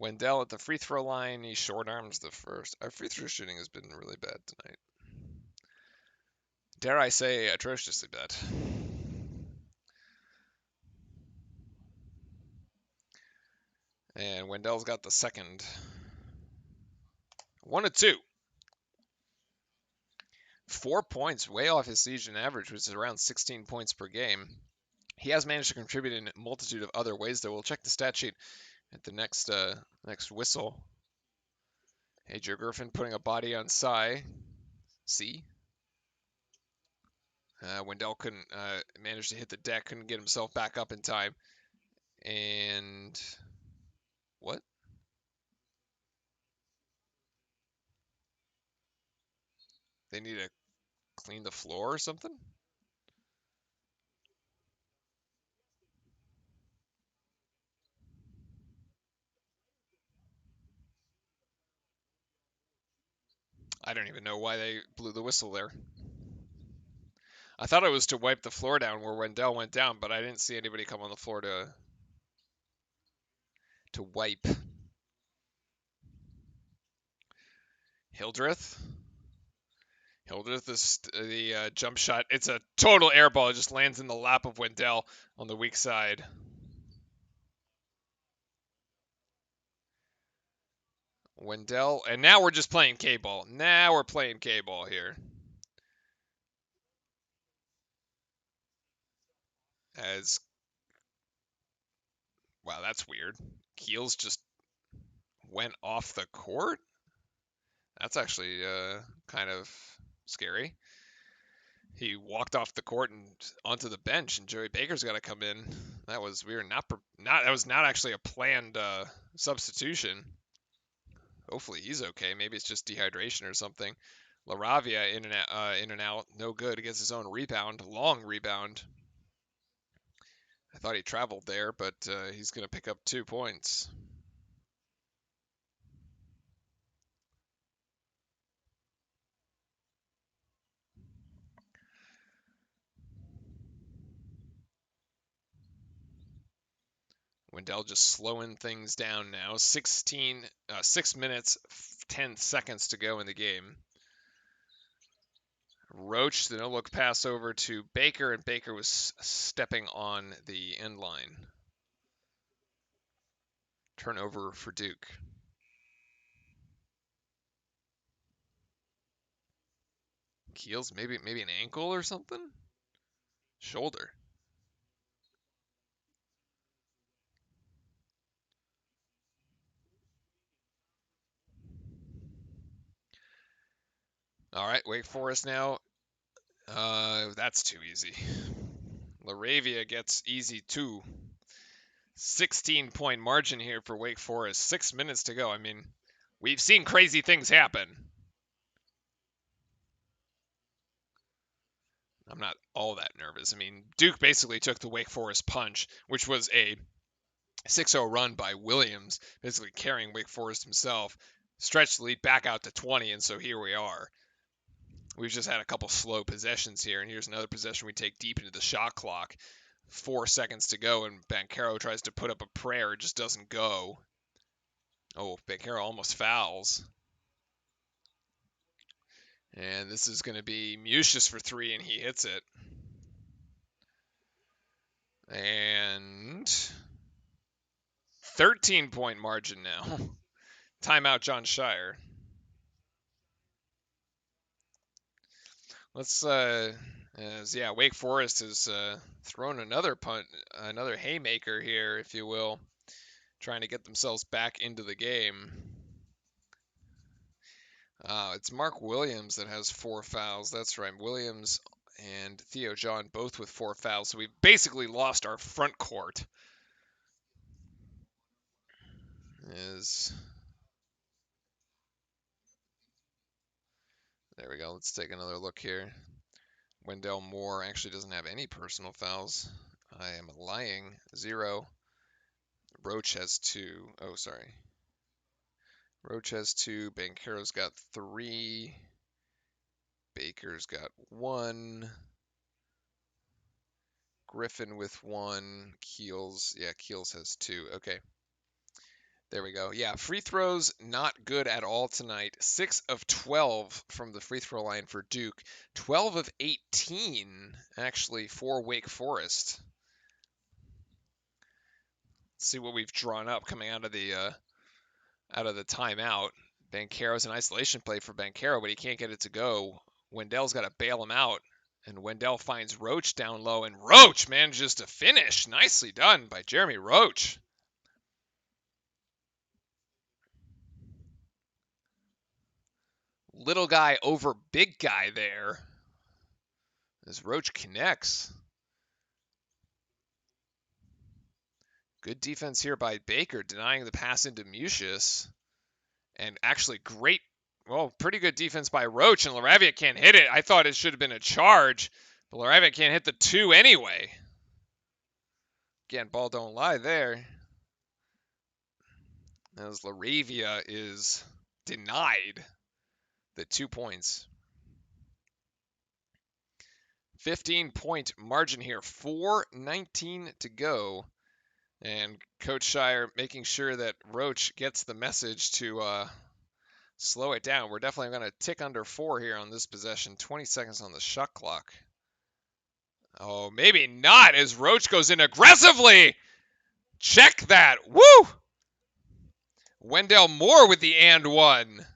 Wendell at the free throw line. He short arms the first. Our free throw shooting has been really bad tonight. Dare I say, atrociously bad. And Wendell's got the second. 1-2. 4 points, way off his season average, which is around 16 points per game. He has managed to contribute in a multitude of other ways, though. We'll check the stat sheet at the next whistle. Hey, Joe Griffin putting a body on Cy. See? Wendell couldn't manage to hit the deck, couldn't get himself back up in time. And what? They need to clean the floor or something? I don't even know why they blew the whistle there. I thought it was to wipe the floor down where Wendell went down, but I didn't see anybody come on the floor to wipe. Hildreth. Held it at the jump shot. It's a total air ball. It just lands in the lap of Wendell on the weak side. Wendell, and now we're just playing K-ball. Now we're playing K-ball here. As wow, that's weird. Keels just went off the court. That's actually kind of scary. He walked off the court and onto the bench, and Joey Baker's got to come in. That was we were not that was not actually a planned substitution. Hopefully he's okay. Maybe it's just dehydration or something. LaRavia in and out, no good. He gets his own rebound, long rebound. I thought he traveled there, but he's going to pick up 2 points. Wendell just slowing things down now. 6 minutes, 10 seconds to go in the game. Roach, the no-look pass over to Baker, and Baker was stepping on the end line. Turnover for Duke. Keels, maybe an ankle or something? Shoulder. All right, Wake Forest now. That's too easy. LaRavia gets easy 2. 16-point margin here for Wake Forest. 6 minutes to go. I mean, we've seen crazy things happen. I'm not all that nervous. I mean, Duke basically took the Wake Forest punch, which was a 6-0 run by Williams, basically carrying Wake Forest himself, stretched the lead back out to 20, and so here we are. We've just had a couple slow possessions here, and here's another possession we take deep into the shot clock. 4 seconds to go, and Banchero tries to put up a prayer. It just doesn't go. Oh, Banchero almost fouls. And this is going to be Musius for 3, and he hits it. And 13-point margin now. Timeout, John Shire. Let's Wake Forest has thrown another punt, another haymaker here, if you will, trying to get themselves back into the game. It's Mark Williams that has 4 fouls. That's right, Williams and Theo John both with 4 fouls. So we basically lost our front court. There we go. Let's take another look here. Wendell Moore actually doesn't have any personal fouls. I am lying. 0. Roach has 2. Oh, sorry. Roach has 2. Banchero's got 3. Baker's got 1. Griffin with 1. Keels has 2. Okay. There we go. Yeah, free throws not good at all tonight. 6 of 12 from the free throw line for Duke. 12 of 18 actually for Wake Forest. Let's see what we've drawn up coming out of the timeout. Banchero's an isolation play for Banchero, but he can't get it to go. Wendell's got to bail him out, and Wendell finds Roach down low, and Roach manages to finish. Nicely done by Jeremy Roach. Little guy over big guy there as Roach connects. Good defense here by Baker, denying the pass into Musius. And actually pretty good defense by Roach, and LaRavia can't hit it. I thought it should have been a charge, but LaRavia can't hit the 2 anyway. Again, ball don't lie there. As LaRavia is denied the 2 points. 15-point margin here, 4:19 to go. And Coach Shire making sure that Roach gets the message to slow it down. We're definitely going to tick under 4 here on this possession. 20 seconds on the shot clock. Oh, maybe not as Roach goes in aggressively. Check that. Woo! Wendell Moore with the and one.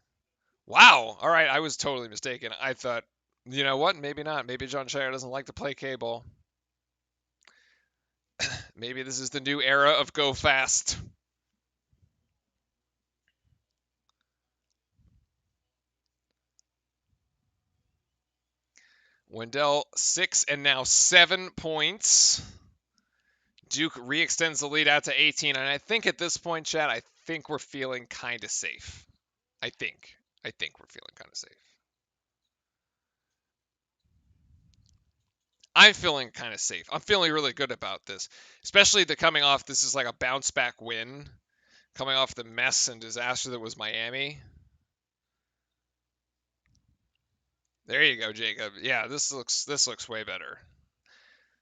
Wow. All right, I was totally mistaken. I thought, you know what? Maybe not. Maybe John Shire doesn't like to play K-ball. Maybe this is the new era of go fast. Wendell 6 and now 7 points. Duke re-extends the lead out to 18, and I think at this point, Chad, I think we're feeling kind of safe. I think we're feeling kind of safe. I'm feeling kind of safe. I'm feeling really good about this, especially the coming off. This is like a bounce back win, coming off the mess and disaster that was Miami. There you go, Jacob. Yeah, this looks way better.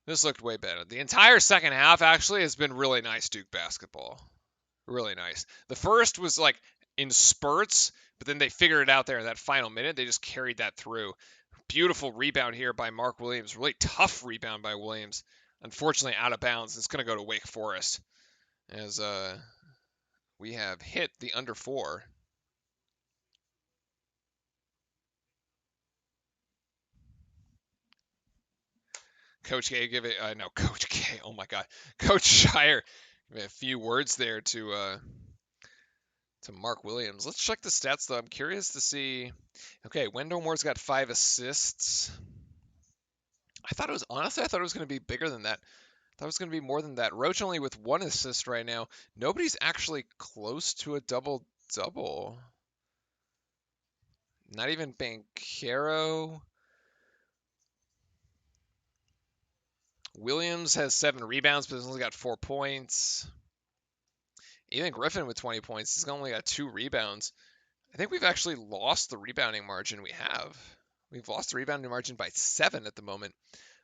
This looked way better. The entire second half actually has been really nice Duke basketball. Really nice. The first was like in spurts, but then they figured it out there in that final minute. They just carried that through. Beautiful rebound here by Mark Williams. Really tough rebound by Williams. Unfortunately, out of bounds. It's going to go to Wake Forest as we have hit the under 4. Coach K, give it. No, Coach K. Oh my God, Coach Shire. Give a few words there to Mark Williams. Let's check the stats though. I'm curious to see. Okay, Wendell Moore's got 5 assists. I thought it was going to be bigger than that. I thought it was going to be more than that. Roach only with 1 assist right now. Nobody's actually close to a double-double. Not even Banchero. Williams has 7 rebounds, but he's only got 4 points. Even Griffin with 20 points. He's only got 2 rebounds. I think we've actually lost the rebounding margin we have. We've lost the rebounding margin by 7 at the moment.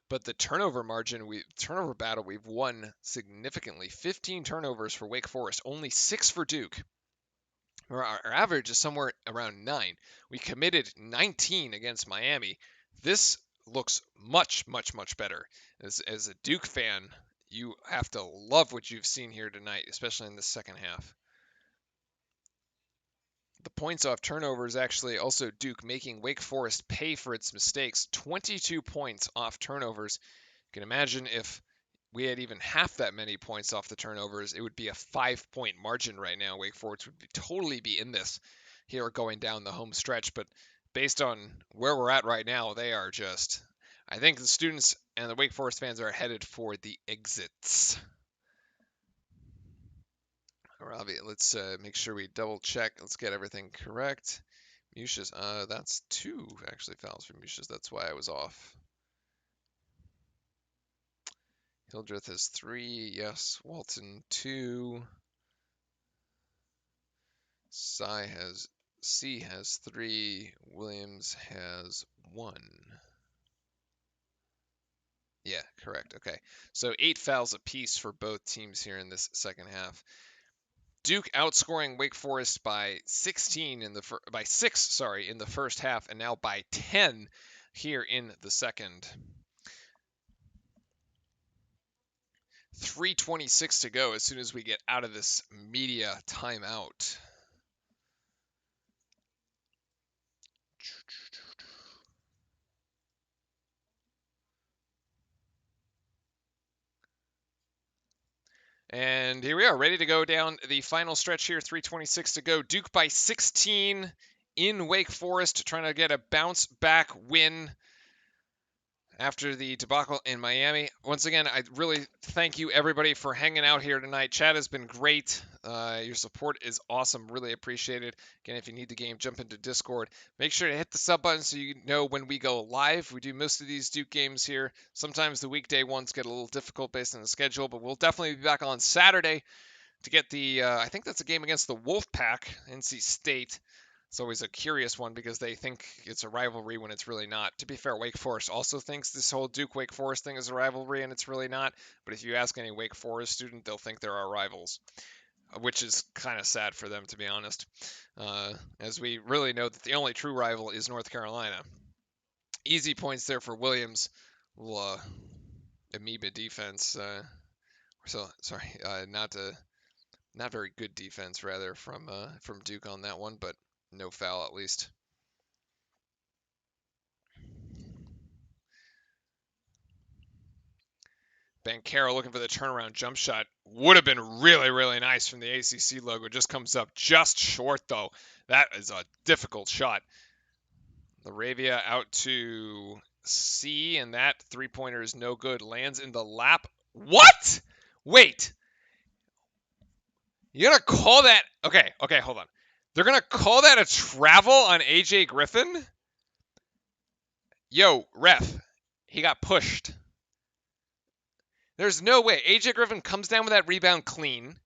But the turnover margin, turnover battle, we've won significantly. 15 turnovers for Wake Forest, only 6 for Duke. Our average is somewhere around 9. We committed 19 against Miami. This looks much, much, much better. As a Duke fan, you have to love what you've seen here tonight, especially in the second half. The points off turnovers actually also Duke making Wake Forest pay for its mistakes. 22 points off turnovers. You can imagine if we had even half that many points off the turnovers, it would be a 5-point margin right now. Wake Forest would totally be in this here going down the home stretch. But based on where we're at right now, they are just, I think the students and the Wake Forest fans are headed for the exits. Robbie, let's make sure we double check. Let's get everything correct. Mucius, that's 2 actually fouls for Mucius. That's why I was off. Hildreth has 3. Yes. Walton 2. C has 3. Williams has 1. Yeah, correct. Okay. So 8 fouls apiece for both teams here in this second half. Duke outscoring Wake Forest by 16 in the by 6, in the first half, and now by 10 here in the second. 3:26 to go as soon as we get out of this media timeout. And here we are, ready to go down the final stretch here. 3:26 to go. Duke by 16 in Wake Forest, trying to get a bounce back win after the debacle in Miami. Once again, I really thank you everybody for hanging out here tonight. Chat has been great. Your support is awesome. Really appreciate it. Again, if you need the game, jump into Discord. Make sure to hit the sub button so you know when we go live. We do most of these Duke games here. Sometimes the weekday ones get a little difficult based on the schedule, but we'll definitely be back on Saturday to get the, I think that's a game against the Wolfpack, NC State. It's always a curious one because they think it's a rivalry when it's really not. To be fair, Wake Forest also thinks this whole Duke-Wake Forest thing is a rivalry, and it's really not. But if you ask any Wake Forest student, they'll think there are rivals. which is kind of sad for them, to be honest, as we really know that the only true rival is North Carolina. Easy points there for Williams. Little amoeba defense. Not very good defense rather from Duke on that one, but no foul at least. Banchero looking for the turnaround jump shot. Would have been really, really nice from the ACC logo. Just comes up just short, though. That is a difficult shot. Laravia out to C, and that three-pointer is no good. Lands in the lap. What? Wait. You're going to call that... Okay, hold on. They're going to call that a travel on AJ Griffin? Yo, ref. He got pushed. There's no way. AJ Griffin comes down with that rebound clean,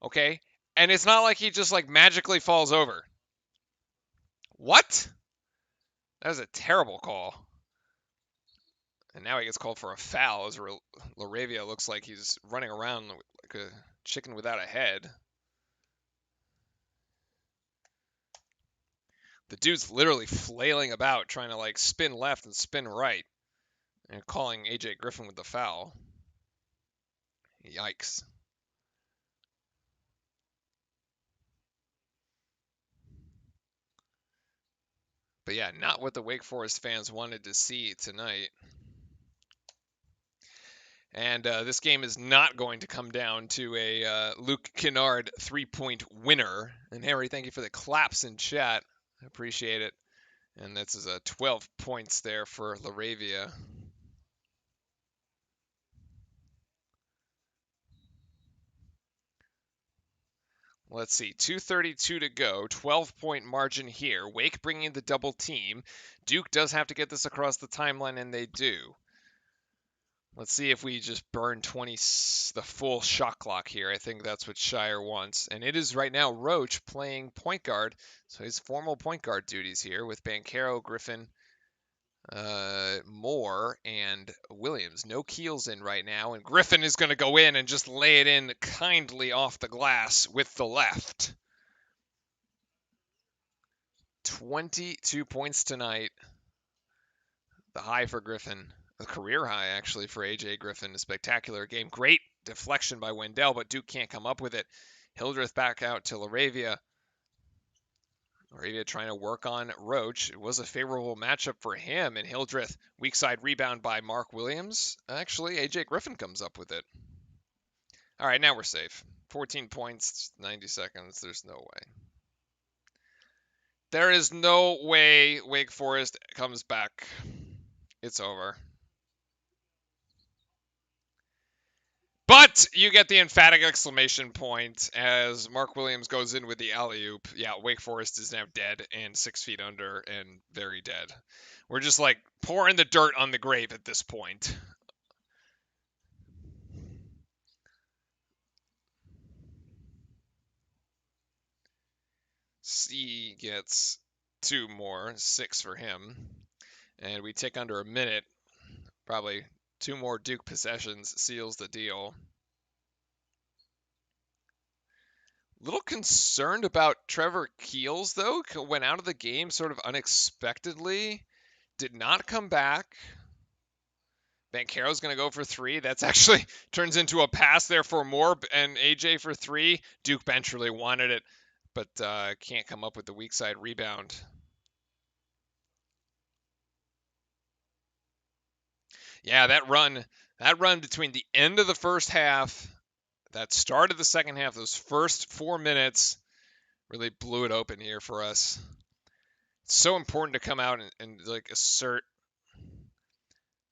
okay? And it's not like he just like magically falls over. What? That was a terrible call. And now he gets called for a foul as Laravia looks like he's running around like a chicken without a head. The dude's literally flailing about trying to like spin left and spin right and calling AJ Griffin with the foul. Yikes. But yeah, not what the Wake Forest fans wanted to see tonight. And this game is not going to come down to a Luke Kennard three-point winner. And Harry, thank you for the claps in chat. I appreciate it. And this is 12 points there for Laravia. Let's see, 2:32 to go, 12-point margin here. Wake bringing the double team. Duke does have to get this across the timeline, and they do. Let's see if we just burn the full shot clock here. I think that's what Shire wants. And it is right now Roach playing point guard. So his formal point guard duties here with Banchero, Griffin, Moore, and Williams. No Keels in right now. And Griffin is going to go in and just lay it in kindly off the glass with the left. 22 points tonight. The high for Griffin. A career high, actually, for AJ Griffin. A spectacular game. Great deflection by Wendell, but Duke can't come up with it. Hildreth back out to Laravia. Laravia trying to work on Roach. It was a favorable matchup for him, and Hildreth, weak side rebound by Mark Williams. Actually, AJ Griffin comes up with it. All right, now we're safe. 14 points, 90 seconds. There's no way. There is no way Wake Forest comes back. It's over. But you get the emphatic exclamation point as Mark Williams goes in with the alley-oop. Yeah, Wake Forest is now dead and 6 feet under and very dead. We're just like pouring the dirt on the grave at this point. C gets 2 more, 6 for him. And we take under a minute. Probably 2 more Duke possessions seals the deal. Little concerned about Trevor Keels, though. Went out of the game sort of unexpectedly. Did not come back. Banchero's going to go for 3. That's actually turns into a pass there for Moore and AJ for 3. Duke bench really wanted it, but can't come up with the weak side rebound. Yeah, that run between the end of the first half, that start of the second half, those first 4 minutes really blew it open here for us. It's so important to come out and like assert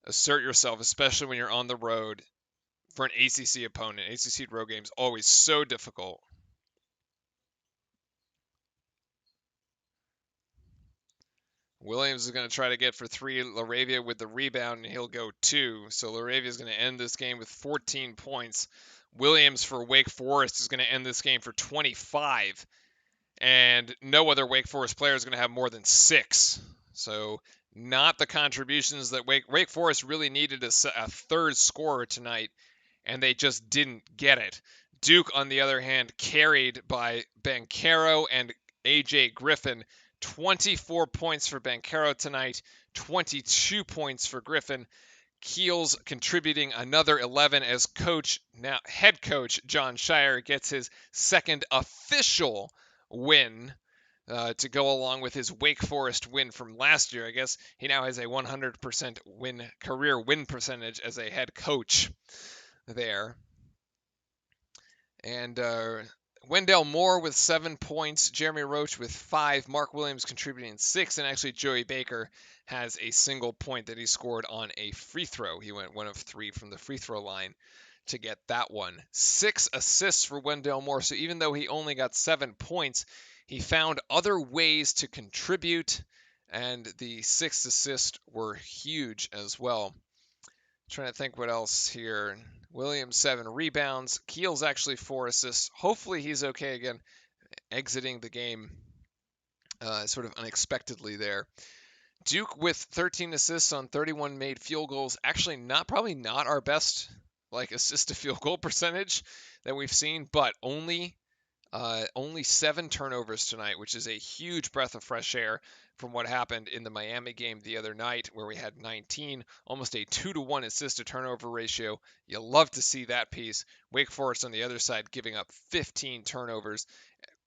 yourself, especially when you're on the road for an ACC opponent. ACC road games always so difficult. Williams is going to try to get for 3. Laravia with the rebound, and he'll go 2. So Laravia is going to end this game with 14 points. Williams for Wake Forest is going to end this game for 25. And no other Wake Forest player is going to have more than 6. So not the contributions that Wake Forest really needed a third scorer tonight, and they just didn't get it. Duke, on the other hand, carried by Banchero and AJ Griffin. 24 points for Banchero tonight, 22 points for Griffin. Keels contributing another 11 as head coach John Shire gets his second official win to go along with his Wake Forest win from last year. I guess he now has a 100% career win percentage as a head coach there. And Wendell Moore with 7 points, Jeremy Roach with 5, Mark Williams contributing 6, and actually Joey Baker has a single point that he scored on a free throw. He went 1 of 3 from the free throw line to get that one. 6 assists for Wendell Moore. So even though he only got 7 points, he found other ways to contribute, and the 6 assists were huge as well. Trying to think what else here. Williams 7 rebounds. Keels actually 4 assists. Hopefully he's okay again, exiting the game sort of unexpectedly there. Duke with 13 assists on 31 made field goals. Actually, probably not our best assist to field goal percentage that we've seen, but only 7 turnovers tonight, which is a huge breath of fresh air from what happened in the Miami game the other night, where we had 19, almost a 2-to-1 assist to turnover ratio. You love to see that piece. Wake Forest on the other side giving up 15 turnovers,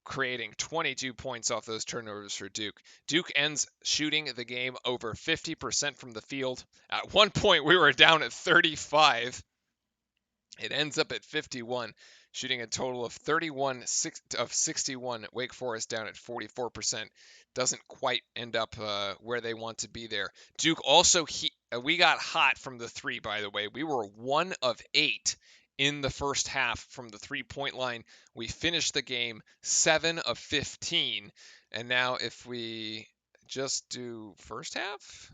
creating 22 points off those turnovers for Duke. Duke ends shooting the game over 50% from the field. At one point, we were down at 35. It ends up at 51, shooting a total of 31 of 61. Wake Forest down at 44%. Doesn't quite end up where they want to be there. Duke also, we got hot from the 3, by the way. We were 1 of 8 in the first half from the 3-point line. We finished the game 7 of 15. And now if we just do first half,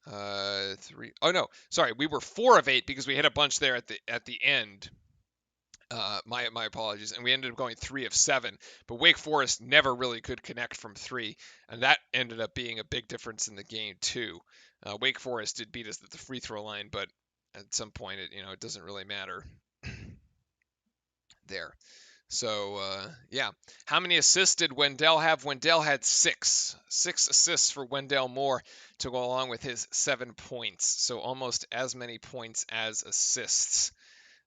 3. Oh no, sorry, we were 4 of 8 because we hit a bunch there at the end. My apologies, and we ended up going 3 of 7. But Wake Forest never really could connect from 3, and that ended up being a big difference in the game too. Wake Forest did beat us at the free throw line, but at some point it doesn't really matter there. So yeah, how many assists did Wendell have? Wendell had 6 assists for Wendell Moore to go along with his 7 points. So almost as many points as assists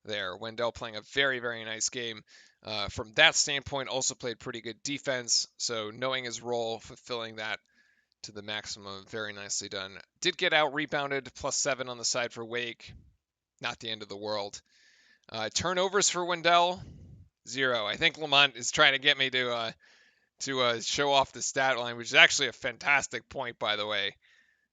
there. Wendell playing a very, very nice game. From that standpoint, also played pretty good defense. So knowing his role, fulfilling that to the maximum, very nicely done. Did get out rebounded, +7 on the side for Wake. Not the end of the world. Turnovers for Wendell, 0. I think Lamont is trying to get me to show off the stat line, which is actually a fantastic point, by the way.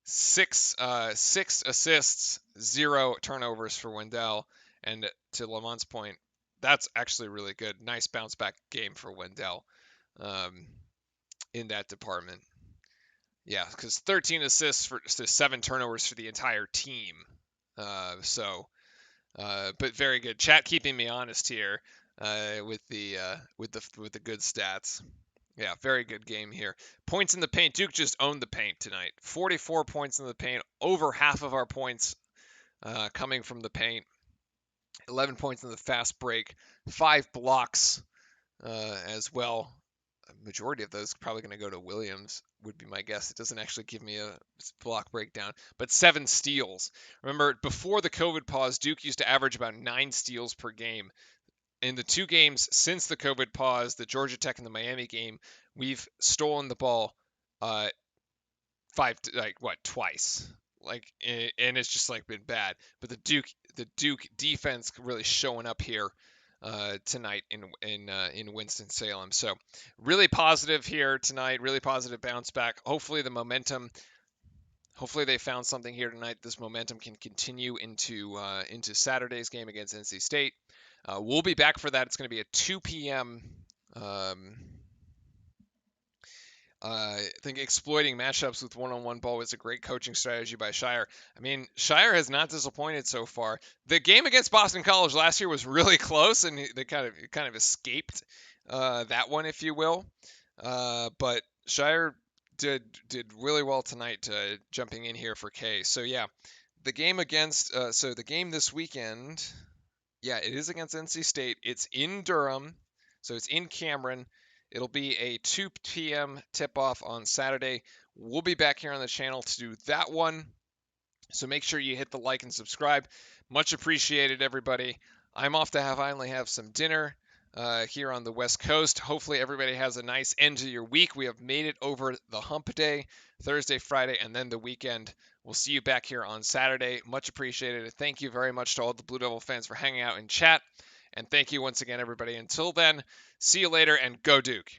6 assists, 0 turnovers for Wendell. And to Lamont's point, that's actually really good. Nice bounce back game for Wendell in that department. Yeah, because 13 assists to 7 turnovers for the entire team. But very good. Chat keeping me honest here with the good stats. Yeah, very good game here. Points in the paint. Duke just owned the paint tonight. 44 points in the paint. Over half of our points coming from the paint. 11 points in the fast break. 5 blocks as well. A majority of those probably going to go to Williams, would be my guess. It doesn't actually give me a block breakdown. But 7 steals. Remember, before the COVID pause, Duke used to average about 9 steals per game. In the 2 games since the COVID pause, the Georgia Tech and the Miami game, we've stolen the ball twice. And it's just been bad. But the Duke defense really showing up here tonight in Winston-Salem. So really positive here tonight. Really positive bounce back. Hopefully they found something here tonight. This momentum can continue into Saturday's game against NC State. We'll be back for that. It's going to be at 2 p.m. I think exploiting matchups with one-on-one ball was a great coaching strategy by Shire. I mean, Shire has not disappointed so far. The game against Boston College last year was really close, and they kind of escaped that one, if you will. But Shire did really well tonight, jumping in here for K. So yeah, the game this weekend. Yeah, it is against NC State. It's in Durham, so it's in Cameron. It'll be a 2 p.m. tip-off on Saturday. We'll be back here on the channel to do that one. So make sure you hit the like and subscribe. Much appreciated, everybody. I'm off to finally have some dinner here on the West Coast. Hopefully, everybody has a nice end to your week. We have made it over the hump day, Thursday, Friday, and then the weekend. We'll see you back here on Saturday. Much appreciated. Thank you very much to all the Blue Devil fans for hanging out in chat. And thank you once again, everybody. Until then, see you later and go Duke.